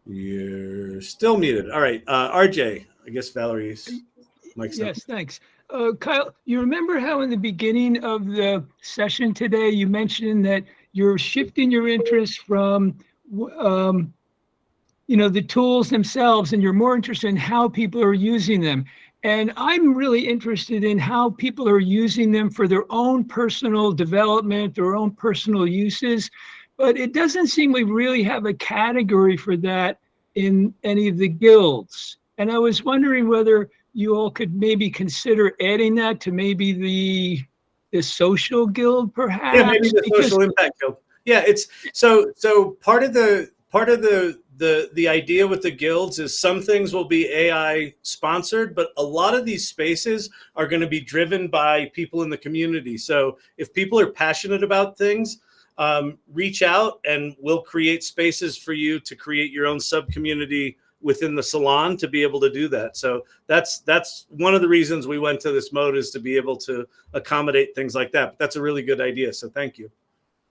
You're still muted. All right, RJ, I guess Valerie's mic's up. Yes, thanks. Kyle, you remember how in the beginning of the session today, you mentioned that you're shifting your interest from, you know, the tools themselves, and you're more interested in how people are using them. And I'm really interested in how people are using them for their own personal development, their own personal uses. But it doesn't seem we really have a category for that in any of the guilds. And I was wondering whether you all could maybe consider adding that to maybe the social guild, perhaps. Yeah, maybe the social impact guild. Yeah, it's so part of the idea with the guilds is some things will be AI sponsored, but a lot of these spaces are going to be driven by people in the community. So if people are passionate about things, reach out and we'll create spaces for you to create your own sub community within the salon to be able to do that. So that's one of the reasons we went to this mode, is to be able to accommodate things like that. But that's a really good idea. So thank you.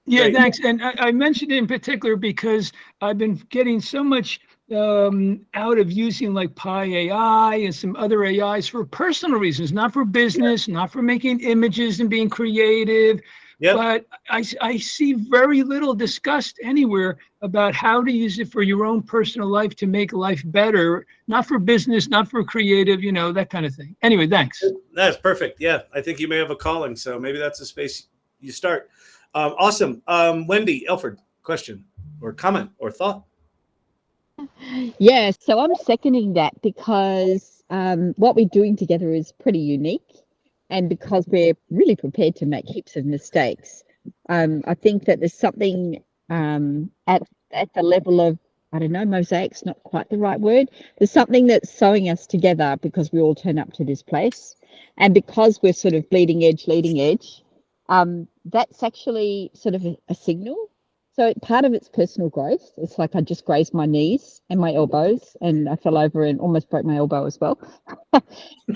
Yeah, Great. thanks. And I mentioned it in particular because I've been getting so much out of using like Pi AI and some other AIs for personal reasons, not for business, not for making images and being creative. Yep. But I see very little discussed anywhere about how to use it for your own personal life to make life better, not for business, not for creative, you know, that kind of thing. Anyway, thanks. That's perfect. Yeah, I think you may have a calling, so maybe that's a space you start. Awesome. Wendy Elford, question or comment or thought? Yeah, so I'm seconding that because what we're doing together is pretty unique. And because we're really prepared to make heaps of mistakes, I think that there's something at the level of, I don't know, mosaic's not quite the right word. There's something that's sewing us together because we all turn up to this place. And because we're sort of leading edge, that's actually sort of a signal. So part of it's personal growth. It's like I just grazed my knees and my elbows, and I fell over and almost broke my elbow as well.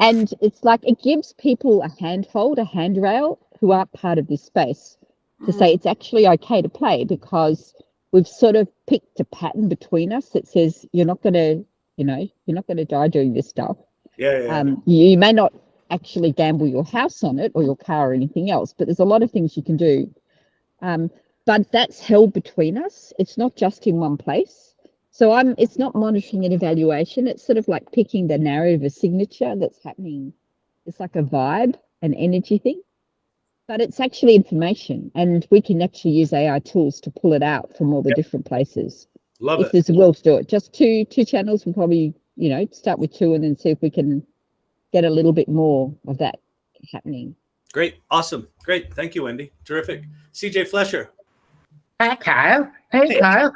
And it's like it gives people a handhold, a handrail who aren't part of this space to say it's actually okay to play, because we've sort of picked a pattern between us that says you're not going to, you know, you're not going to die doing this stuff. Yeah. You may not actually gamble your house on it or your car or anything else, but there's a lot of things you can do. But that's held between us. It's not just in one place. So it's not monitoring and evaluation. It's sort of like picking the narrative, a signature that's happening. It's like a vibe, an energy thing, but it's actually information, and we can actually use AI tools to pull it out from all the different places. Love if there's a will to do it. Just two channels, we'll probably, you know, start with 2 and then see if we can get a little bit more of that happening. Great. Awesome. Great. Thank you, Wendy. Terrific. CJ Flesher. Hi, Kyle. Hey, Kyle.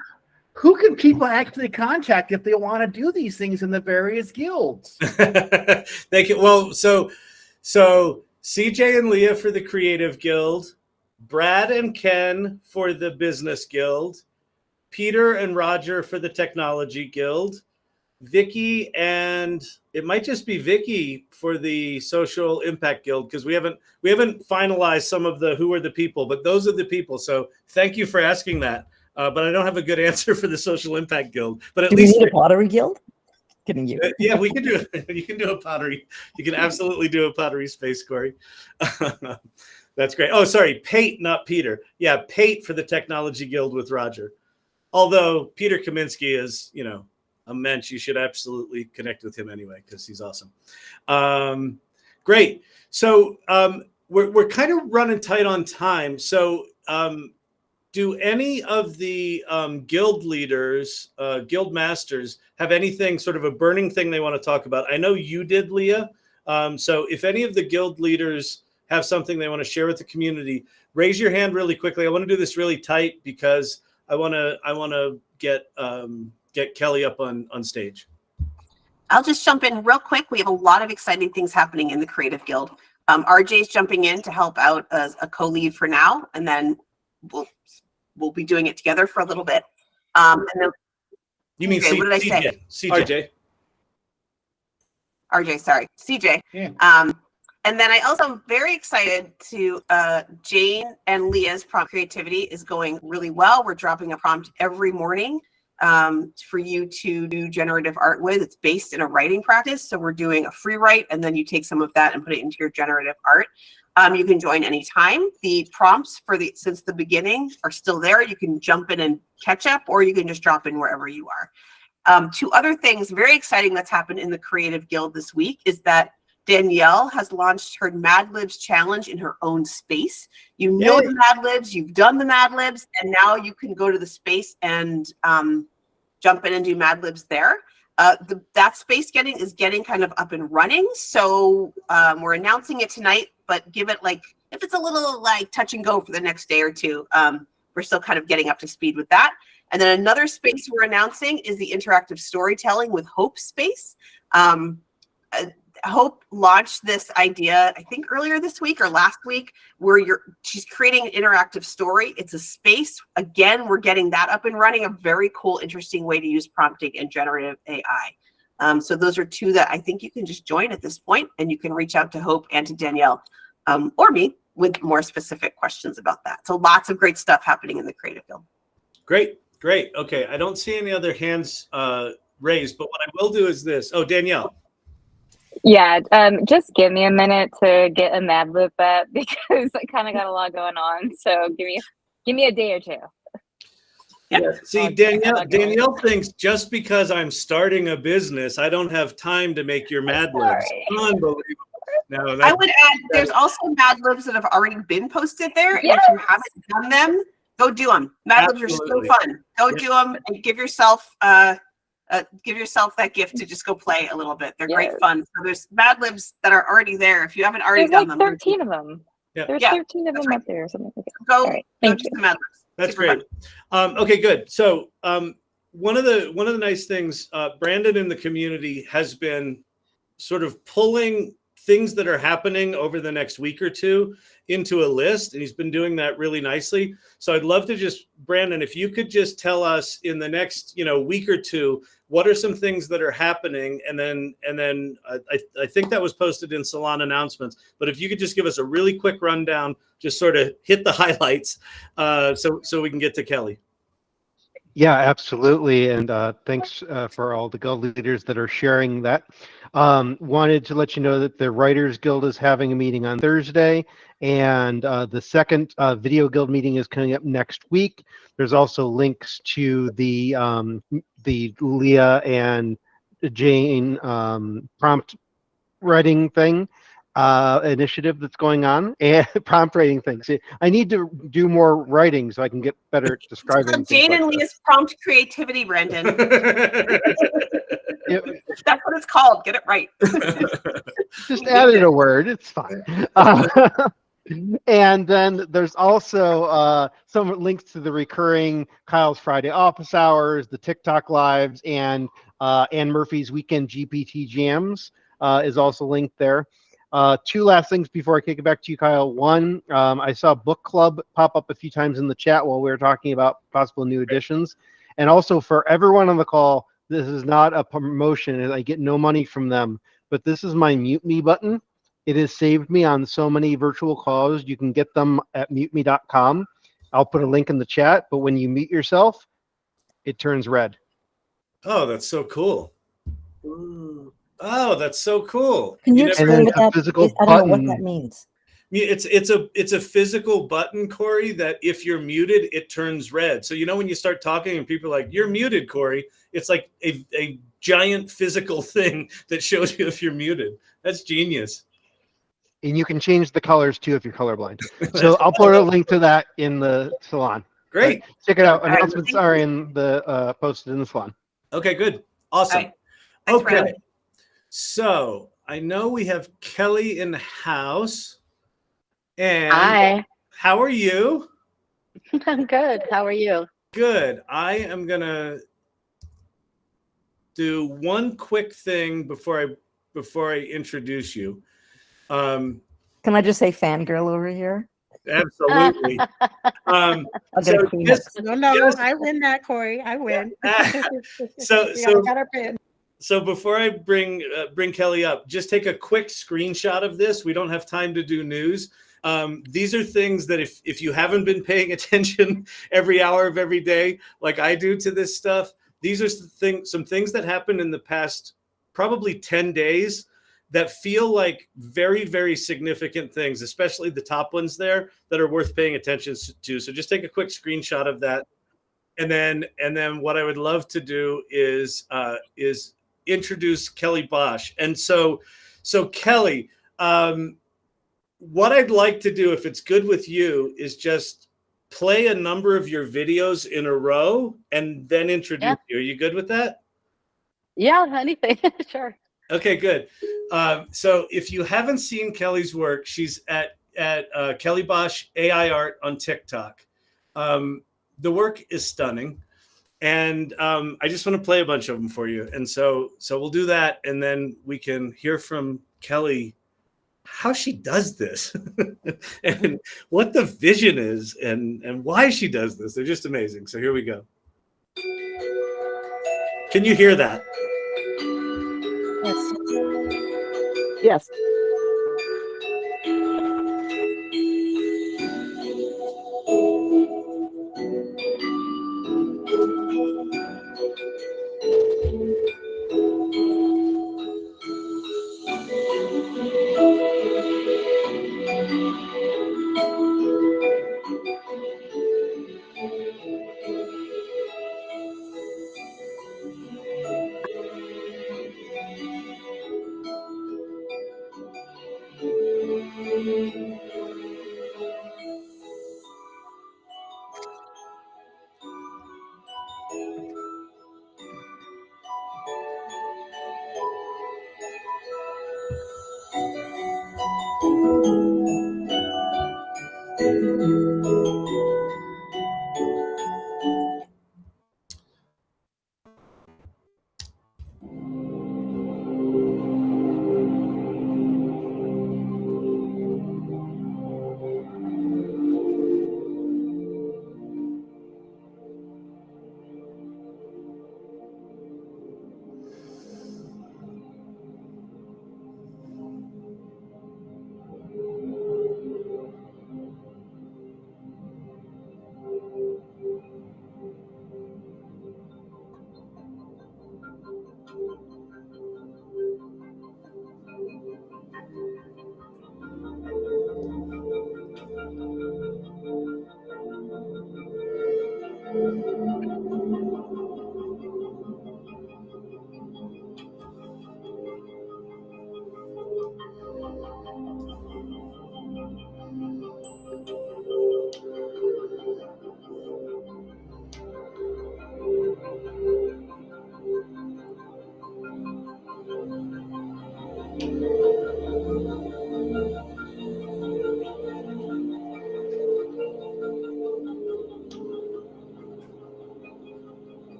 Who can people actually contact if they want to do these things in the various guilds? Thank you. Well, so CJ and Leah for the Creative Guild, Brad and Ken for the Business Guild, Peter and Roger for the Technology Guild, Vicky and it might just be Vicky for the Social Impact Guild, because we haven't finalized some of the who are the people, but those are the people. So thank you for asking that. But I don't have a good answer for the Social Impact Guild. But at least we need a pottery guild. Kidding you? Yeah, we can do it. You can do a pottery. You can absolutely do a pottery space, Corey. That's great. Oh, sorry, Pate, not Peter. Yeah, Pate for the Technology Guild with Roger. Although Peter Kaminsky is, you know, a mensch, you should absolutely connect with him anyway, because he's awesome. Great. So we're kind of running tight on time. So do any of the guild leaders, guild masters, have anything, sort of a burning thing they want to talk about? I know you did, Leah. So if any of the guild leaders have something they want to share with the community, raise your hand really quickly. I want to do this really tight because I want to get Kelly up on stage. I'll just jump in real quick. We have a lot of exciting things happening in the Creative Guild. RJ's jumping in to help out as a co-lead for now, and then we'll be doing it together for a little bit. And then, You mean what did I say? CJ. RJ, sorry, CJ. Yeah. And then I also am very excited to Jane and Leah's prompt creativity is going really well. We're dropping a prompt every morning for you to do generative art with. It's based in a writing practice. So we're doing a free write, and then you take some of that and put it into your generative art. You can join anytime. The prompts since the beginning are still there. You can jump in and catch up, or you can just drop in wherever you are. Two other things very exciting that's happened in the Creative Guild this week is that Danielle has launched her Mad Libs challenge in her own space. You know the Mad Libs, you've done the Mad Libs, and now you can go to the space and jump in and do Mad Libs there. That space is getting kind of up and running. So we're announcing it tonight, but give it if it's a little touch and go for the next day or two, we're still kind of getting up to speed with that. And then another space we're announcing is the interactive storytelling with Hope space. Hope launched this idea, I think earlier this week or last week, where she's creating an interactive story. It's a space. Again, we're getting that up and running, a very cool, interesting way to use prompting and generative AI. So those are two that I think you can just join at this point, and you can reach out to Hope and to Danielle or me with more specific questions about that. So lots of great stuff happening in the Creative Guild. Great. Okay, I don't see any other hands raised, but what I will do is this. Oh, Danielle. Yeah, just give me a minute to get a Mad Lib up because I kind of got a lot going on. So give me a day or two. Yeah. See, Danielle thinks just because I'm starting a business, I don't have time to make your Mad Libs. Unbelievable. No, I would add, there's also Mad Libs that have already been posted there. Yes. And if you haven't done them, go do them. Mad Libs are so fun. Go do them and give yourself that gift to just go play a little bit. They're great fun. So there's Mad Libs that are already there. If you haven't already done them, 13 of them. Yeah. There's 13 of them up there or something like that. Go, thank go you. to the Mad Libs. That's Super great. Okay, good. So one of the nice things, Brandon in the community has been sort of pulling things that are happening over the next week or two into a list, and he's been doing that really nicely. So I'd love to just, Brandon, if you could just tell us in the next week or two, what are some things that are happening, and then I think that was posted in Salon announcements. But if you could just give us a really quick rundown, just sort of hit the highlights, so we can get to Kelly. Yeah, absolutely. And thanks for all the guild leaders that are sharing that. Wanted to let you know that the Writers Guild is having a meeting on Thursday, and the second Video Guild meeting is coming up next week. There's also links to the Leah and Jane prompt writing thing initiative that's going on, and prompt writing things. I need to do more writing so I can get better at describing. Jane and Leah's prompt creativity, Brandon. That's what it's called. Get it right. Just added a word. It's fine. And then there's also some links to the recurring Kyle's Friday office hours, the TikTok lives, and Ann Murphy's weekend GPT jams is also linked there. Two last things before I kick it back to you, Kyle. One, I saw book club pop up a few times in the chat while we were talking about possible new additions. And also for everyone on the call, this is not a promotion and I get no money from them, but this is my mute me button. It has saved me on so many virtual calls. You can get them at muteme.com. I'll put a link in the chat, but when you mute yourself, it turns red. Oh, that's so cool. Ooh. Oh, that's so cool. Can you explain what that is? I don't know what that means. It's a physical button, Corey, that if you're muted, it turns red. So when you start talking and people are like, "You're muted, Corey," it's like a giant physical thing that shows you if you're muted. That's genius. And you can change the colors too if you're colorblind. So I'll put a link to that in the salon. Great. Check it out. Announcements are in the posted in the salon. Okay, good. Awesome. Right. Thanks, Okay. Brad. So I know we have Kelly in the house. And Hi. how are you? I'm good. How are you? Good. I am gonna do one quick thing before I introduce you. Can I just say fangirl over here? Absolutely. I'll get So a Kleenex. No, I win that, Corey. I win. So I got our pin. So before I bring Kelly up, just take a quick screenshot of this. We don't have time to do news. These are things that if you haven't been paying attention every hour of every day, like I do to this stuff, these are some things that happened in the past probably 10 days that feel like very, very significant things, especially the top ones there that are worth paying attention to. So just take a quick screenshot of that. And then what I would love to do is introduce Kelly Boesch. And so Kelly, what I'd like to do, if it's good with you, is just play a number of your videos in a row and then introduce you. Are you good with that? Yeah, anything. Sure. Okay, good. So if you haven't seen Kelly's work, she's at Kelly Boesch AI Art on TikTok. The work is stunning. And I just want to play a bunch of them for you. And so we'll do that. And then we can hear from Kelly how she does this and what the vision is and why she does this. They're just amazing. So here we go. Can you hear that? Yes.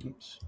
Oops.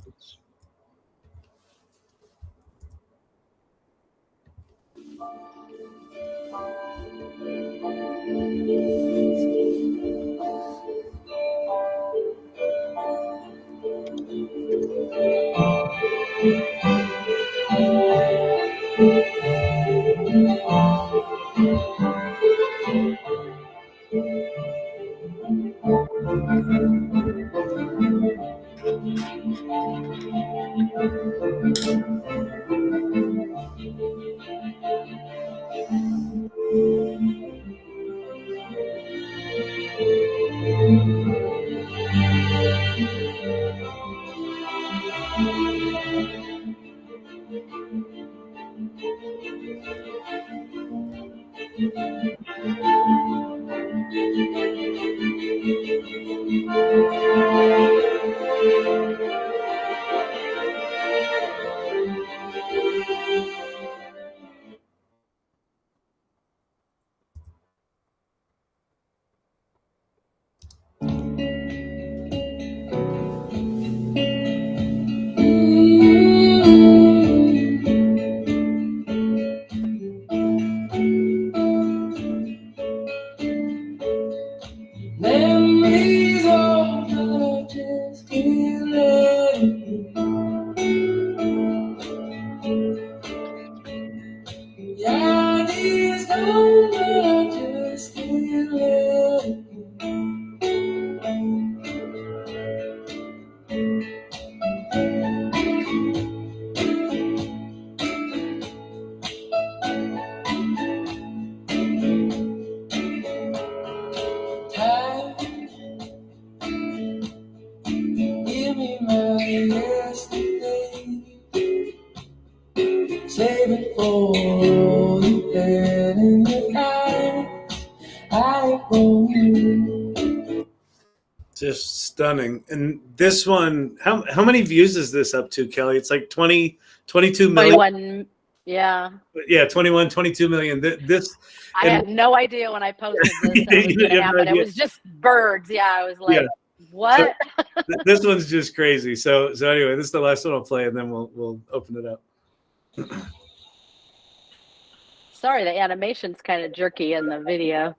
stunning. And this one, how many views is this up to, Kelly? It's like 22 million. 21. Yeah. Yeah, 21, 22 million. This I had no idea when I posted this that it was going to happen. It was just birds. Yeah. I was like, what? So, this one's just crazy. So anyway, this is the last one I'll play, and then we'll open it up. Sorry, the animation's kind of jerky in the video.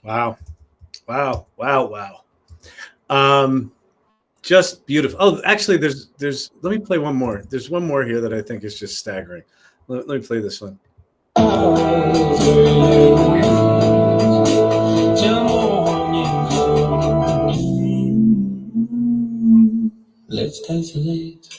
Wow. Just beautiful. Oh, actually, there's. Let me play one more. There's one more here that I think is just staggering. Let me play this one. Let's isolate.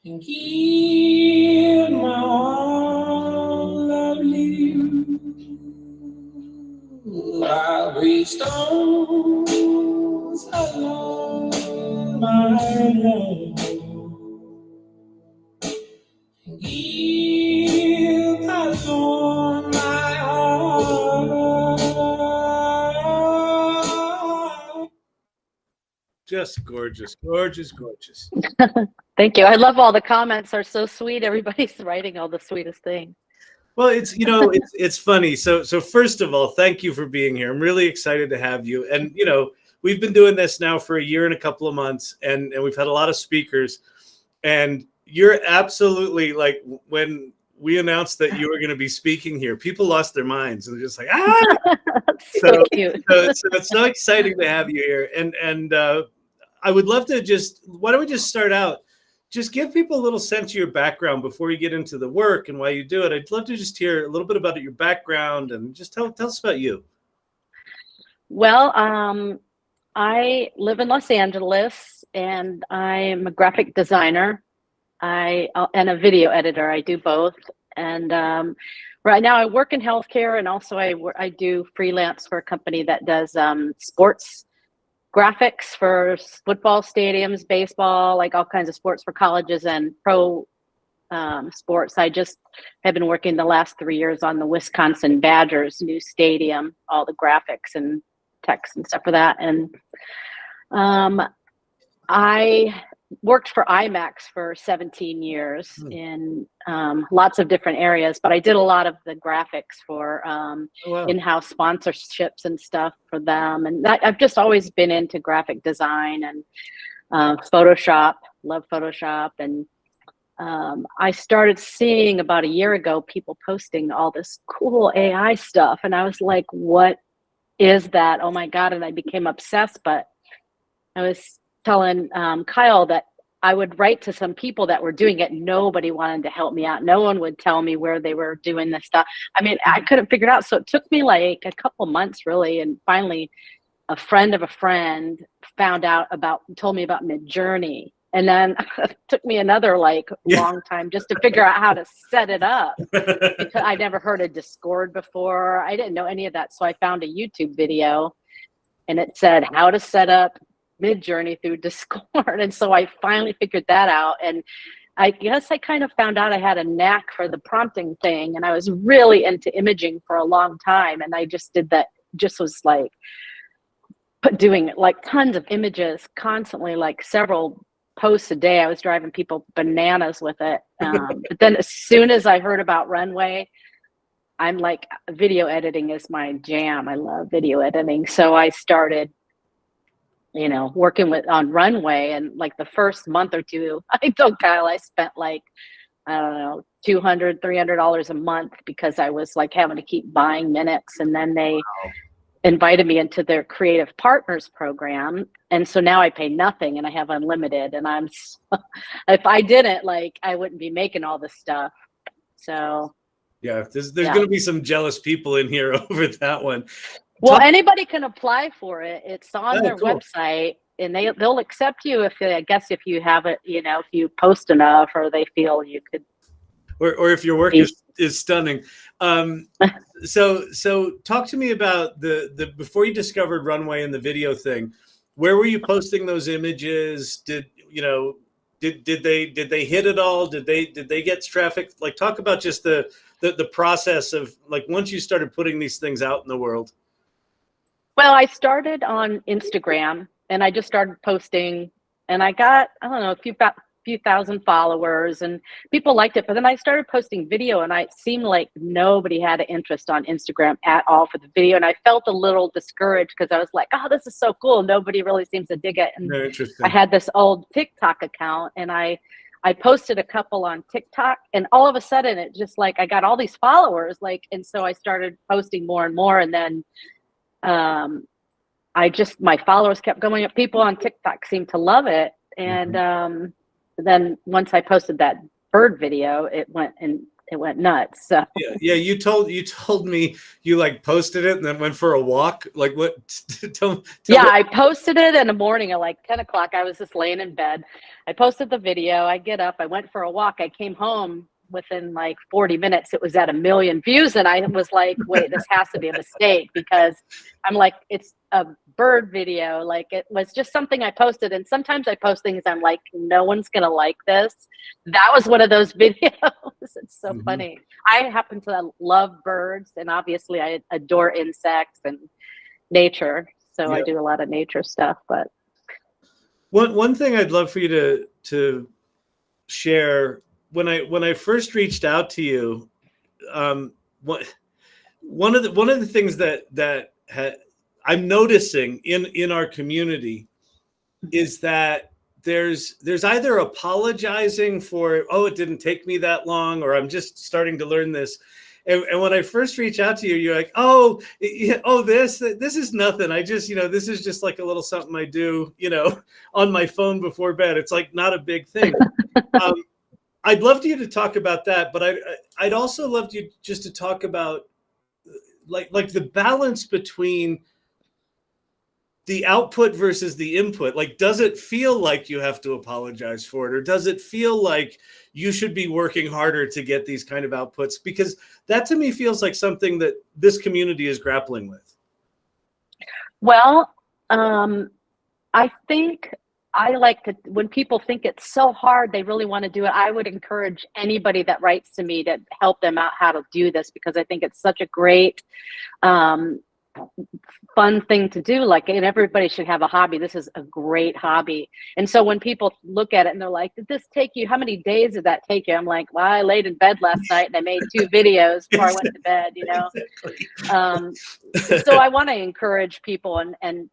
And give my all of you. I'll breathe stones along my road. And give alone my all. Just gorgeous. Thank you. I love all the comments are so sweet. Everybody's writing all the sweetest things. Well, it's funny. So first of all, thank you for being here. I'm really excited to have you. And we've been doing this now for a year and a couple of months, and we've had a lot of speakers. And you're absolutely, like, when we announced that you were going to be speaking here, people lost their minds and they're just like, ah. so it's so exciting to have you here. And I would love to why don't we just start out? Just give people a little sense of your background before you get into the work and why you do it. I'd love to just hear a little bit about your background and just tell us about you. Well, I live in Los Angeles and I'm a graphic designer. And a video editor. I do both. And right now I work in healthcare, and also I do freelance for a company that does sports graphics for football stadiums, baseball, like all kinds of sports for colleges and pro sports. I just have been working the last 3 years on the Wisconsin Badgers new stadium, all the graphics and text and stuff for that. And I worked for IMAX for 17 years in lots of different areas, but I did a lot of the graphics for in-house sponsorships and stuff for them. And I've just always been into graphic design and Photoshop, love Photoshop. And I started seeing about a year ago people posting all this cool AI stuff. And I was like, what is that? Oh my God. And I became obsessed, but I was telling Kyle that I would write to some people that were doing it. Nobody wanted to help me out. No one would tell me where they were doing this stuff. I mean, I couldn't figure it out. So it took me like a couple months really. And finally a friend of a friend told me about Midjourney. And then it took me another like long time just to figure out how to set it up, because I never heard of Discord before. I didn't know any of that. So I found a YouTube video and it said how to set up Midjourney through Discord. And so I finally figured that out. And I guess I kind of found out I had a knack for the prompting thing. And I was really into imaging for a long time. And I just did that, just was like doing like tons of images constantly, like several posts a day. I was driving people bananas with it. But then as soon as I heard about Runway, I'm like, video editing is my jam. I love video editing. So I started, you know, working on Runway, and like the first month or two, I told Kyle I spent like, I don't know, $200, $300 a month, because I was like having to keep buying minutes. And then they invited me into their creative partners program. And so now I pay nothing and I have unlimited, and if I didn't, like, I wouldn't be making all this stuff. So yeah, there's going to be some jealous people in here over that one. Well, anybody can apply for it. It's on their website, and they'll accept you if you have it, you know, if you post enough, or they feel you could, or if your work is stunning. So talk to me about the before you discovered Runway and the video thing. Where were you posting those images? Did they hit it all? Did they get traffic? Like, talk about just the process of, like, once you started putting these things out in the world. Well, I started on Instagram, and I just started posting, and I got, I don't know, a few thousand followers, and people liked it. But then I started posting video, and it seemed like nobody had an interest on Instagram at all for the video. And I felt a little discouraged, because I was like, oh, this is so cool. Nobody really seems to dig it. And very interesting. I had this old TikTok account, and I posted a couple on TikTok, and all of a sudden it just like, I got all these followers, like, and so I started posting more and more. And then my followers kept going up. People on TikTok seemed to love it. And then once I posted that bird video, it went nuts. So yeah, you told me you like posted it and then went for a walk. Like, what? tell yeah, me. I posted it in the morning at like 10 o'clock. I was just laying in bed. I posted the video. I get up, I went for a walk. I came home within like 40 minutes. It was at 1 million views. And I was like, wait, this has to be a mistake, because I'm like, it's a bird video. Like, it was just something I posted. And sometimes I post things I'm like, no one's going to like this. That was one of those videos. It's so funny. I happen to love birds, and obviously I adore insects and nature. So I do a lot of nature stuff. But one thing I'd love for you to share, when I first reached out to you, one of the things that I'm noticing in our community is that there's either apologizing for, oh, it didn't take me that long, or I'm just starting to learn this. And when I first reach out to you, you're like, this is nothing. I just, this is just like a little something I do, on my phone before bed. It's like not a big thing. I'd love you to talk about that, but I'd also love you just to talk about like the balance between the output versus the input. Like, does it feel like you have to apologize for it, or does it feel like you should be working harder to get these kind of outputs? Because that to me feels like something that this community is grappling with. Well, I think I like to, when people think it's so hard, they really want to do it. I would encourage anybody that writes to me to help them out how to do this, because I think it's such a great, fun thing to do. Like, and everybody should have a hobby. This is a great hobby. And so when people look at it and they're like, did this take you, how many days did that take you? I'm like, well, I laid in bed last night and I made 2 videos before I went to bed, So I want to encourage people, and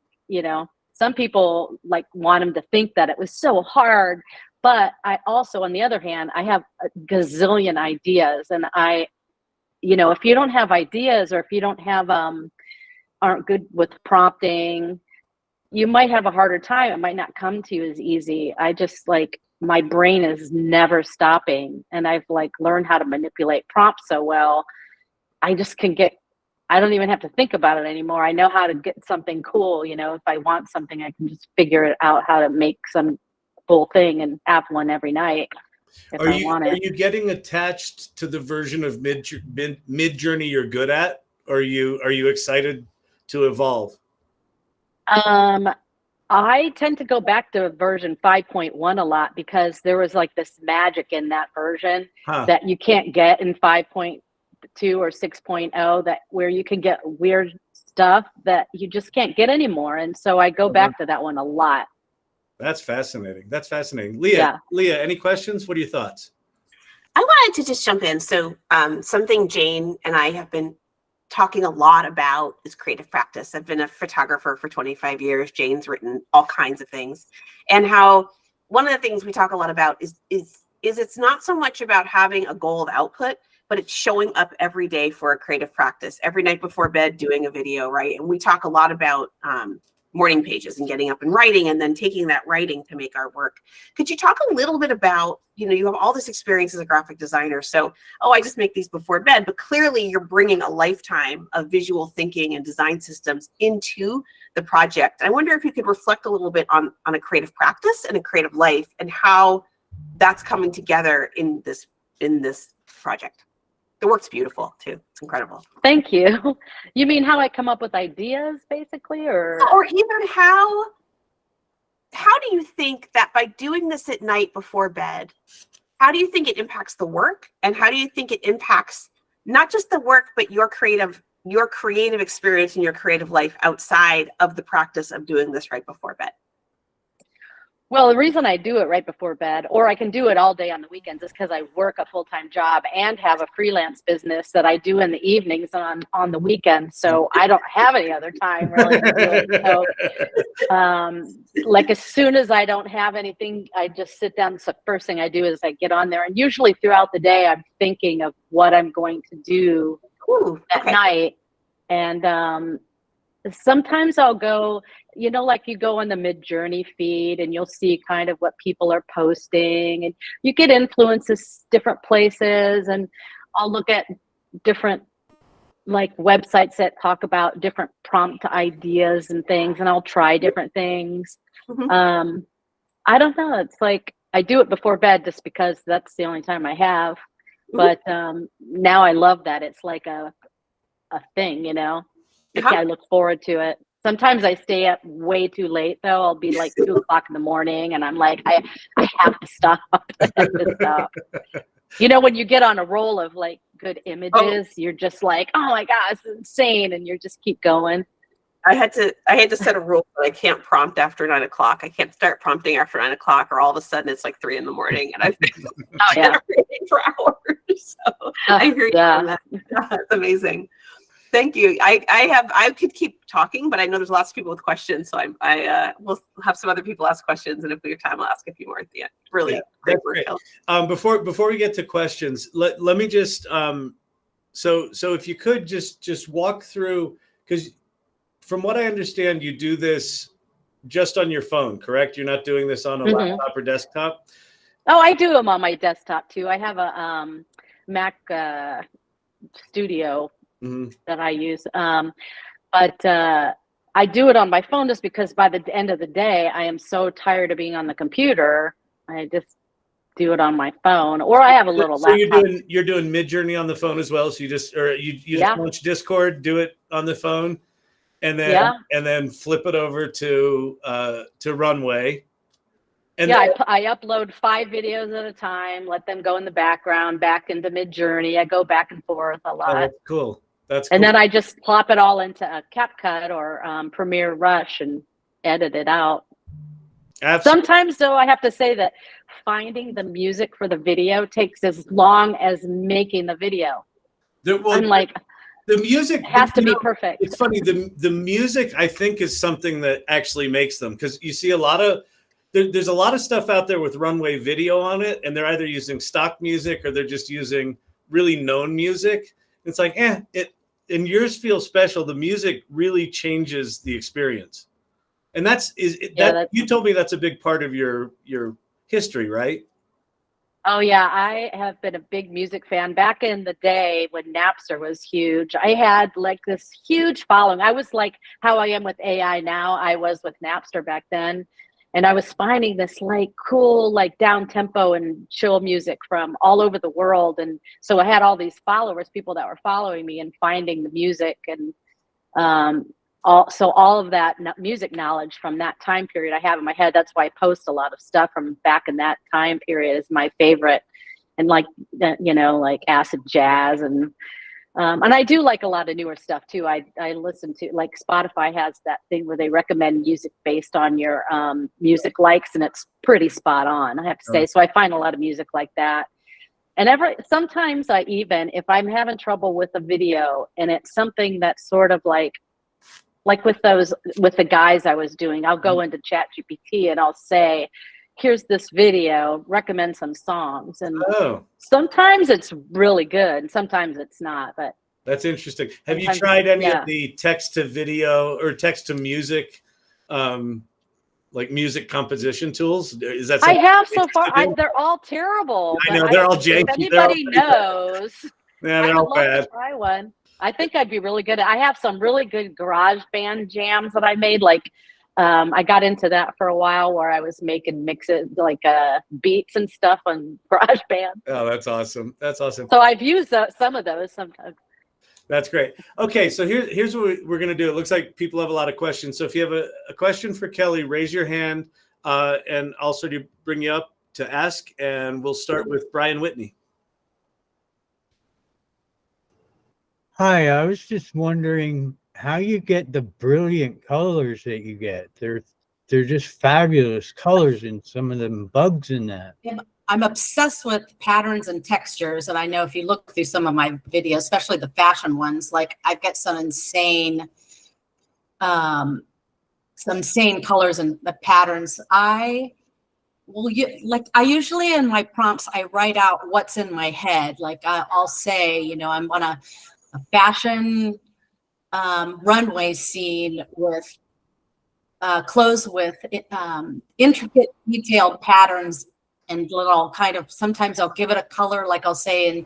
some people like want them to think that it was so hard, but I also, on the other hand, I have a gazillion ideas, and if you don't have ideas, or if you don't have aren't good with prompting, you might have a harder time. It might not come to you as easy. I just like my brain is never stopping, and I've like learned how to manipulate prompts so well. I just can get, I don't even have to think about it anymore. I know how to get something cool. You know, if I want something, I can just figure it out how to make some cool thing and have one every night if Are I you want are it. you getting attached to the version of Mid-Journey you're good at? Or are you excited to evolve? I tend to go back to version 5.1 a lot because there was like this magic in that version that you can't get in 5.2 or 6.0, that where you can get weird stuff that you just can't get anymore. And so I go back to that one a lot. That's fascinating. That's fascinating. Leah, any questions? What are your thoughts? I wanted to just jump in. So something Jane and I have been talking a lot about is creative practice. I've been a photographer for 25 years. Jane's written all kinds of things. And how one of the things we talk a lot about is it's not so much about having a goal of output, but it's showing up every day for a creative practice, every night before bed doing a video, right? And we talk a lot about morning pages and getting up and writing, and then taking that writing to make our work. Could you talk a little bit about, you know, you have all this experience as a graphic designer, so, oh, I just make these before bed, but clearly you're bringing a lifetime of visual thinking and design systems into the project. I wonder if you could reflect a little bit on a creative practice and a creative life and how that's coming together in this project. The work's beautiful too. It's incredible. Thank you. You mean how I come up with ideas, basically, or even how do you think that by doing this at night before bed, how do you think it impacts the work, and how do you think it impacts not just the work but your creative experience and your creative life outside of the practice of doing this right before bed? Well, the reason I do it right before bed, or I can do it all day on the weekends, is because I work a full-time job and have a freelance business that I do in the evenings and on the weekends. So I don't have any other time really to do it. So, like as soon as I don't have anything, I just sit down. So first thing I do is I get on there, and usually throughout the day, I'm thinking of what I'm going to do at night. And sometimes I'll go, you know, like you go on the Mid-Journey feed and you'll see kind of what people are posting, and you get influences different places, and I'll look at different like websites that talk about different prompt ideas and things, and I'll try different things. I don't know. It's like I do it before bed just because that's the only time I have. But now I love that it's like a thing, you know. I look forward to it. Sometimes I stay up way too late though. I'll be like 2 o'clock in the morning, and I'm like, I have to stop. I have to stop. You know, when you get on a roll of like good images, you're just like, oh my God, it's insane, and you just keep going. I had to set a rule that I can't prompt after 9 o'clock. I can't start prompting after 9 o'clock, or all of a sudden it's like 3 in the morning, and I've been generating for hours. So I hear you on that. That's amazing. Thank you. I could keep talking, but I know there's lots of people with questions, so I will have some other people ask questions, and if we have time, I'll ask a few more at the end. Really great work. Before we get to questions, let me just so if you could just walk through, because from what I understand, you do this just on your phone, correct? You're not doing this on a laptop or desktop? Oh, I do them on my desktop too. I have a Mac Studio that I use. But I do it on my phone just because by the end of the day, I am so tired of being on the computer. I just do it on my phone, or I have a little laptop. You're doing Mid-Journey on the phone as well. So you just launch Discord, do it on the phone, and then flip it over to Runway. And I upload 5 videos at a time, let them go in the background, back into Mid-Journey. I go back and forth a lot. Oh, that's cool. And then I just plop it all into a CapCut or Premiere Rush and edit it out. Absolutely. Sometimes, though, I have to say that finding the music for the video takes as long as making the video. The music has to be perfect. It's funny. The music, I think, is something that actually makes them, because you see a lot of there's a lot of stuff out there with Runway video on it, and they're either using stock music or they're just using really known music. It's like, and yours feels special. The music really changes the experience. And you told me that's a big part of your history, right? Oh yeah, I have been a big music fan back in the day when Napster was huge. I had like this huge following. I was like how I am with AI now. I was with Napster back then. And I was finding this like cool, like down tempo and chill music from all over the world. And so I had all these followers, people that were following me and finding the music and all of that music knowledge from that time period I have in my head. That's why I post a lot of stuff from back in that time period is my favorite. And like, you know, like acid jazz and I do like a lot of newer stuff too. I listen to, like, Spotify has that thing where they recommend music based on your music likes, and it's pretty spot on, I have to say. So I find a lot of music like that. And sometimes I even, if I'm having trouble with a video and it's something that's sort of like with the guys I was doing, I'll go into ChatGPT and I'll say, here's this video, recommend some songs. And sometimes it's really good and sometimes it's not, but that's interesting. Have you tried any of the text to video or text to music, like music composition tools? Is that I have so far? They're all terrible. I know, they're all janky. If anybody knows, yeah, I would love to try one. I think I'd be really good I have some really good garage band jams that I made. Like, I got into that for a while where I was making mixes, like beats and stuff on garage band. Oh, that's awesome. That's awesome. So I've used some of those sometimes. That's great. Okay, so here's what we're going to do. It looks like people have a lot of questions. So if you have a question for Kelly, raise your hand, and I'll sort of bring you up to ask, and we'll start with Brian Whitney. Hi, I was just wondering how you get the brilliant colors that you get. They're just fabulous colors in some of them bugs in that. I'm obsessed with patterns and textures, and I know if you look through some of my videos, especially the fashion ones, like I get some insane colors and the patterns. I usually in my prompts I write out what's in my head. Like I'll say, you know, I'm on a fashion runway scene with clothes with intricate detailed patterns and little kind of, sometimes I'll give it a color, like I'll say in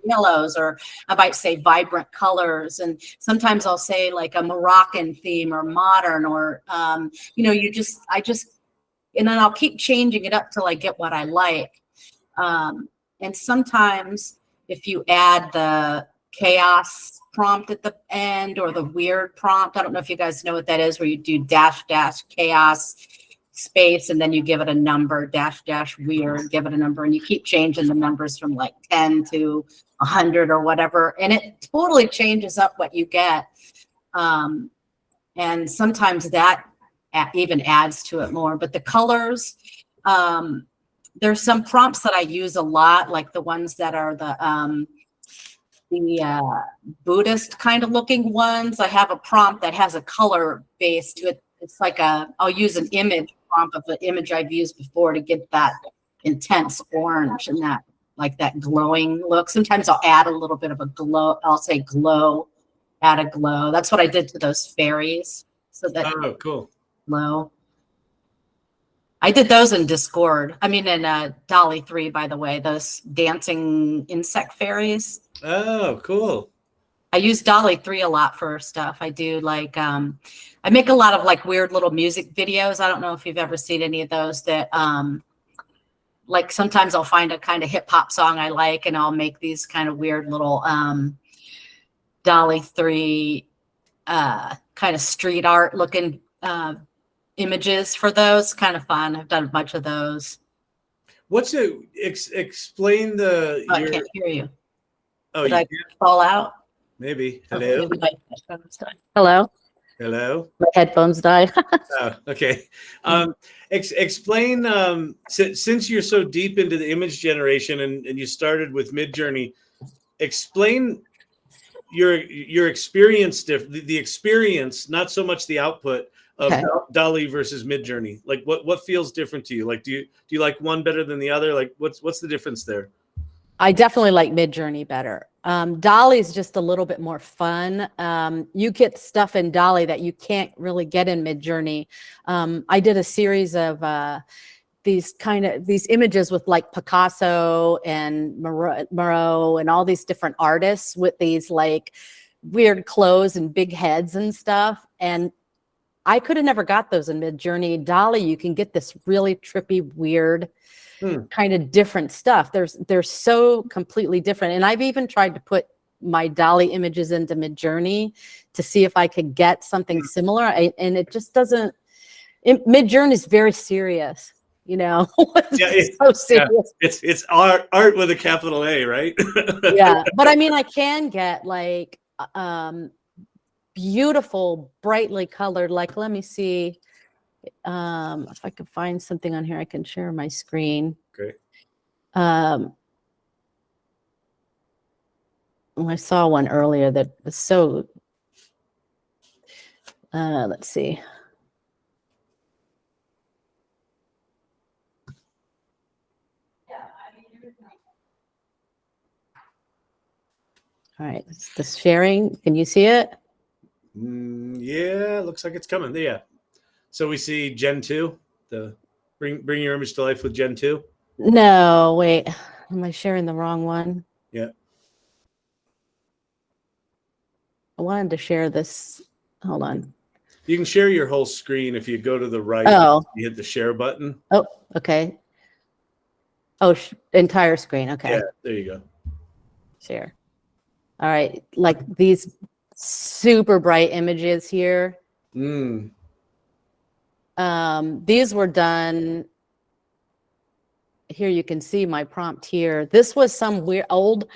yellows, or I might say vibrant colors. And sometimes I'll say like a Moroccan theme or modern, or, you know, and then I'll keep changing it up till I get what I like. And sometimes if you add the chaos prompt at the end or the weird prompt, I don't know if you guys know what that is, where you do -- chaos space and then you give it a number, -- weird, give it a number, and you keep changing the numbers from like 10 to 100 or whatever, and it totally changes up what you get. And sometimes that even adds to it more. But the colors, there's some prompts that I use a lot, like the ones that are the Buddhist kind of looking ones. I have a prompt that has a color base to it. It's like I'll use an image prompt of an image I've used before to get that intense orange and that, like that glowing look. Sometimes I'll add a little bit of a glow. I'll say glow, add a glow. That's what I did to those fairies. So that cool. Glow. I did those in Discord. I mean, in Dolly 3, by the way, those dancing insect fairies. Oh, cool. I use Dolly 3 a lot for stuff. I do like, I make a lot of like weird little music videos. I don't know if you've ever seen any of those that, like sometimes I'll find a kind of hip hop song I like and I'll make these kind of weird little Dolly 3 kind of street art looking images for those. Kind of fun. I've done a bunch of those. What's it? Explain the. I can't hear you. Oh, did I fall out? Maybe. Hello. Hello. Hello. My headphones died. Oh, okay. Explain, since you're so deep into the image generation and you started with Midjourney, explain your experience, the experience, not so much the output of Dolly versus Midjourney. Like what feels different to you? Like do you like one better than the other? Like what's the difference there? I definitely like Midjourney better. Dolly's just a little bit more fun. You get stuff in Dolly that you can't really get in Midjourney. I did a series of these images with like Picasso and Moreau and all these different artists with these like weird clothes and big heads and stuff. And I could have never got those in Midjourney. Dolly, you can get this really trippy, weird, kind of different stuff. They're so completely different. And I've even tried to put my Dolly images into Midjourney to see if I could get something similar. And it just doesn't. Midjourney is very serious, you know. It's so serious. Yeah. It's art with a capital A, right? Yeah, but I mean, I can get like beautiful, brightly colored. Like, let me see if I can find something on here. I can share my screen. Great. I saw one earlier that was so. Let's see. All right, it's the sharing. Can you see it? Yeah, looks like it's coming. Yeah. So we see Gen 2, the bring your image to life with Gen 2. No, wait. Am I sharing the wrong one? Yeah. I wanted to share this. Hold on. You can share your whole screen if you go to the right. Oh. You hit the share button. Oh, okay. Oh, entire screen. Okay. Yeah, there you go. Share. All right. Like these super bright images here. These were done. Here you can see my prompt here. This was some weird old,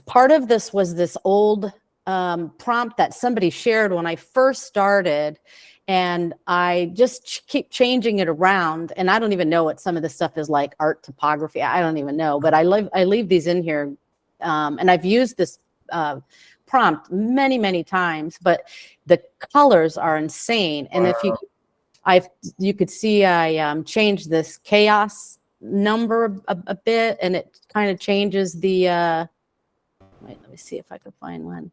part of this was this old prompt that somebody shared when I first started. And I just keep changing it around. And I don't even know what some of this stuff is, like art typography. I don't even know, but I leave these in here. And I've used this prompt many, many times, but the colors are insane. And if you could see I changed this chaos number a bit, and it kind of changes the wait, let me see if I can find one.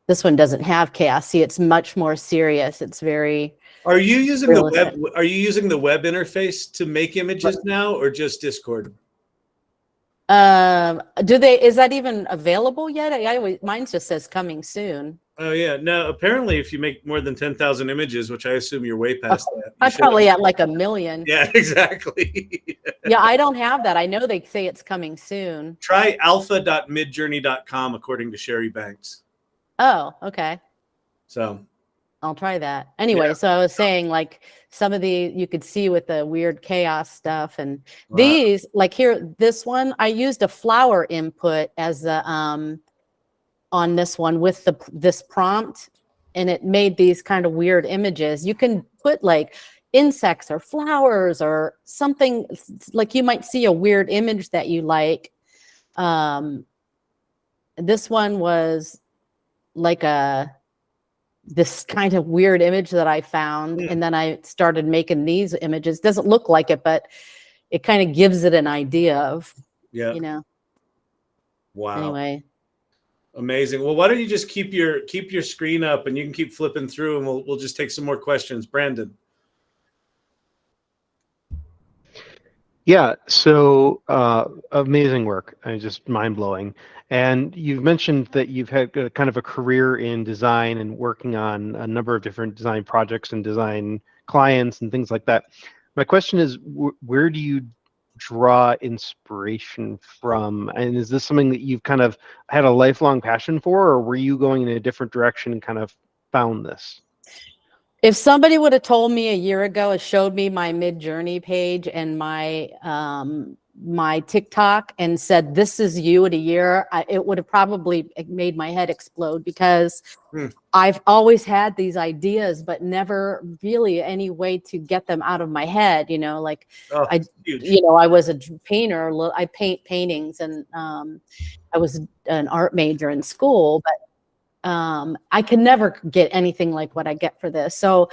This one doesn't have chaos. See, it's much more serious. It's very. Are you using realistic. the web? Are you using the web interface to make images now, or just Discord? Is that even available yet? Mine just says coming soon. Oh yeah, no. Apparently, if you make more than 10,000 images, which I assume you're way past that, I'm probably at like 1 million. Yeah, exactly. Yeah, I don't have that. I know they say it's coming soon. Try alpha.midjourney.com, according to Sherry Banks. Oh, okay. So I'll try that. Anyway, so I was saying, like, some of the you could see with the weird chaos stuff, and these, like here, this one, I used a flower input as the on this one with this prompt, and it made these kind of weird images. You can put like insects or flowers or something, like you might see a weird image that you like. This one was like this kind of weird image that I found, and then I started making these images. Doesn't look like it, but it kind of gives it an idea of, you know. Wow. Anyway. Amazing. Well, why don't you just keep your screen up, and you can keep flipping through, and we'll just take some more questions. Brandon. Yeah, so amazing work. Just mind-blowing. And you've mentioned that you've had kind of a career in design and working on a number of different design projects and design clients and things like that. My question is, where do you draw inspiration from? And is this something that you've kind of had a lifelong passion for, or were you going in a different direction and kind of found this? If somebody would have told me a year ago, it showed me my Midjourney page and my my TikTok and said, "This is you in a year," it would have probably made my head explode, because I've always had these ideas, but never really any way to get them out of my head. You know, like I was a painter. I paint paintings, and I was an art major in school, but I can never get anything like what I get for this. So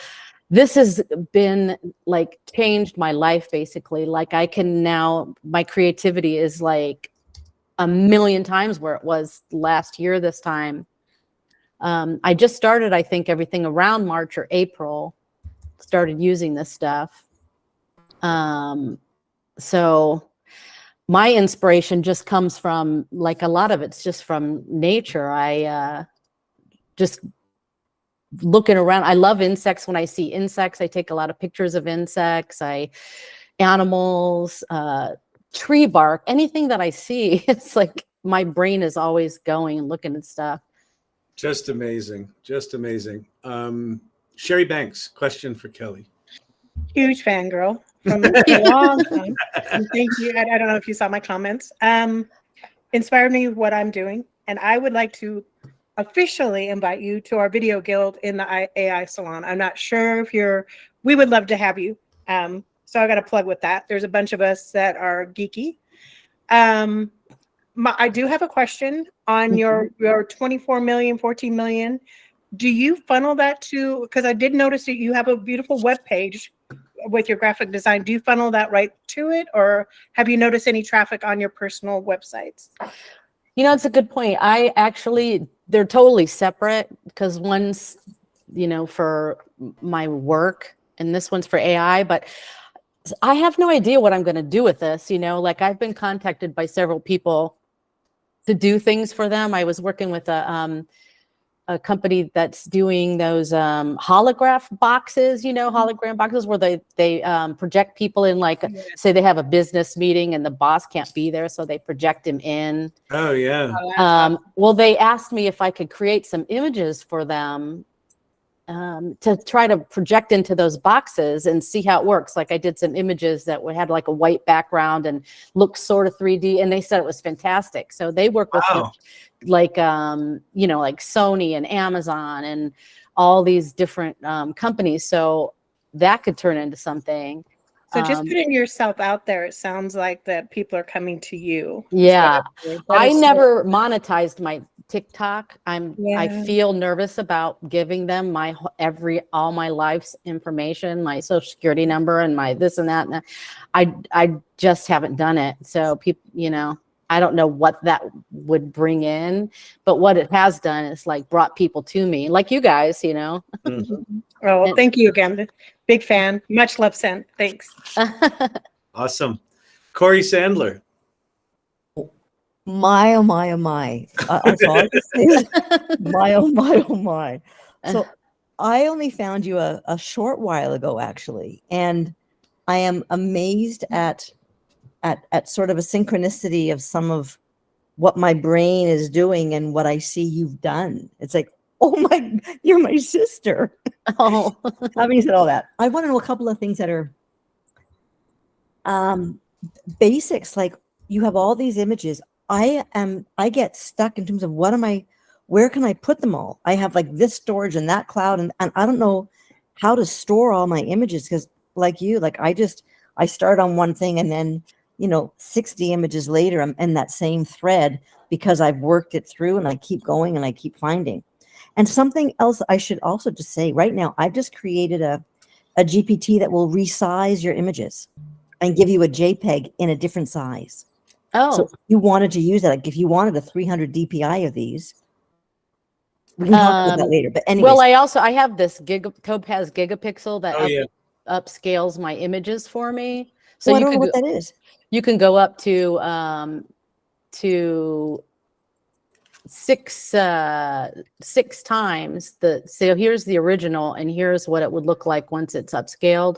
this has been like changed my life, basically. Like I can now, my creativity is like 1 million times where it was last year this time. I just started, I think, everything around March or April. started using this stuff. So my inspiration just comes from, like, a lot of it's just from nature. I just looking around. I love insects. When I see insects, I take a lot of pictures of insects, animals, tree bark, anything that I see. It's like my brain is always going and looking at stuff. Just amazing. Just amazing. Sherry Banks, question for Kelly. Huge fangirl from a long time. Thank you. I don't know if you saw my comments. Inspired me with what I'm doing. And I would like to officially invite you to our video guild in the AI Salon. I'm not sure if we would love to have you. So I got to plug with that. There's a bunch of us that are geeky. I do have a question on your 24 million, 14 million. Do you funnel that to, because I did notice that you have a beautiful web page with your graphic design. Do you funnel that right to it, or have you noticed any traffic on your personal websites? It's a good point. They're totally separate, because one's, for my work and this one's for AI, but I have no idea what I'm going to do with this. Like, I've been contacted by several people to do things for them. I was working with a company that's doing those holograph boxes, hologram boxes where they project people in, like, say they have a business meeting and the boss can't be there, so they project him in. Oh, yeah. Well, they asked me if I could create some images for them to try to project into those boxes and see how it works. Like, I did some images that had like a white background and looked sort of 3D, and they said it was fantastic. So they work with like Sony and Amazon and all these different companies. So that could turn into something. So just putting yourself out there, it sounds like that people are coming to you. Yeah. I never monetized my TikTok. I feel nervous about giving them all my life's information, my social security number and my this and that. And I just haven't done it. So people, I don't know what that would bring in, but what it has done is, like, brought people to me, like you guys, Mm-hmm. Well, thank you again. Big fan. Much love sent. Thanks. Awesome. Corey Sandler. My, oh my, oh my. That's all I can say is my, oh my, oh my. So I only found you a short while ago, actually. And I am amazed at sort of a synchronicity of some of what my brain is doing and what I see you've done. It's like, oh my, you're my sister. Oh, having said all that, I want to know a couple of things that are basics. Like, you have all these images. I get stuck in terms of where can I put them all? I have like this storage and that cloud, and I don't know how to store all my images, because like you, like I start on one thing and then 60 images later I'm in that same thread because I've worked it through, and I keep going and I keep finding. And something else I should also just say right now, I've just created a GPT that will resize your images and give you a JPEG in a different size. Oh, so if you wanted to use that, like if you wanted a 300 DPI of these, we can talk about that later. But anyways, well, I have this Topaz Gigapixel that upscales my images for me. So I don't know what that is. You can go up to 6 times so here's the original, and here's what it would look like once it's upscaled.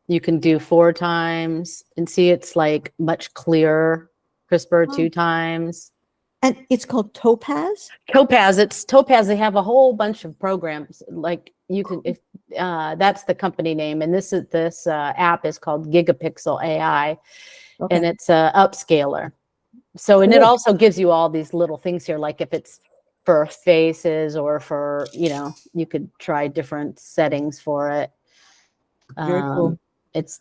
You can do 4 times and see it's like much clearer, crisper. 2 times. And it's called Topaz? Topaz. It's Topaz. They have a whole bunch of programs. Like, you can, if that's the company name, and this app is called Gigapixel AI, and it's a upscaler. So, and it also gives you all these little things here, like if it's for faces or for, you could try different settings for it. Very cool. It's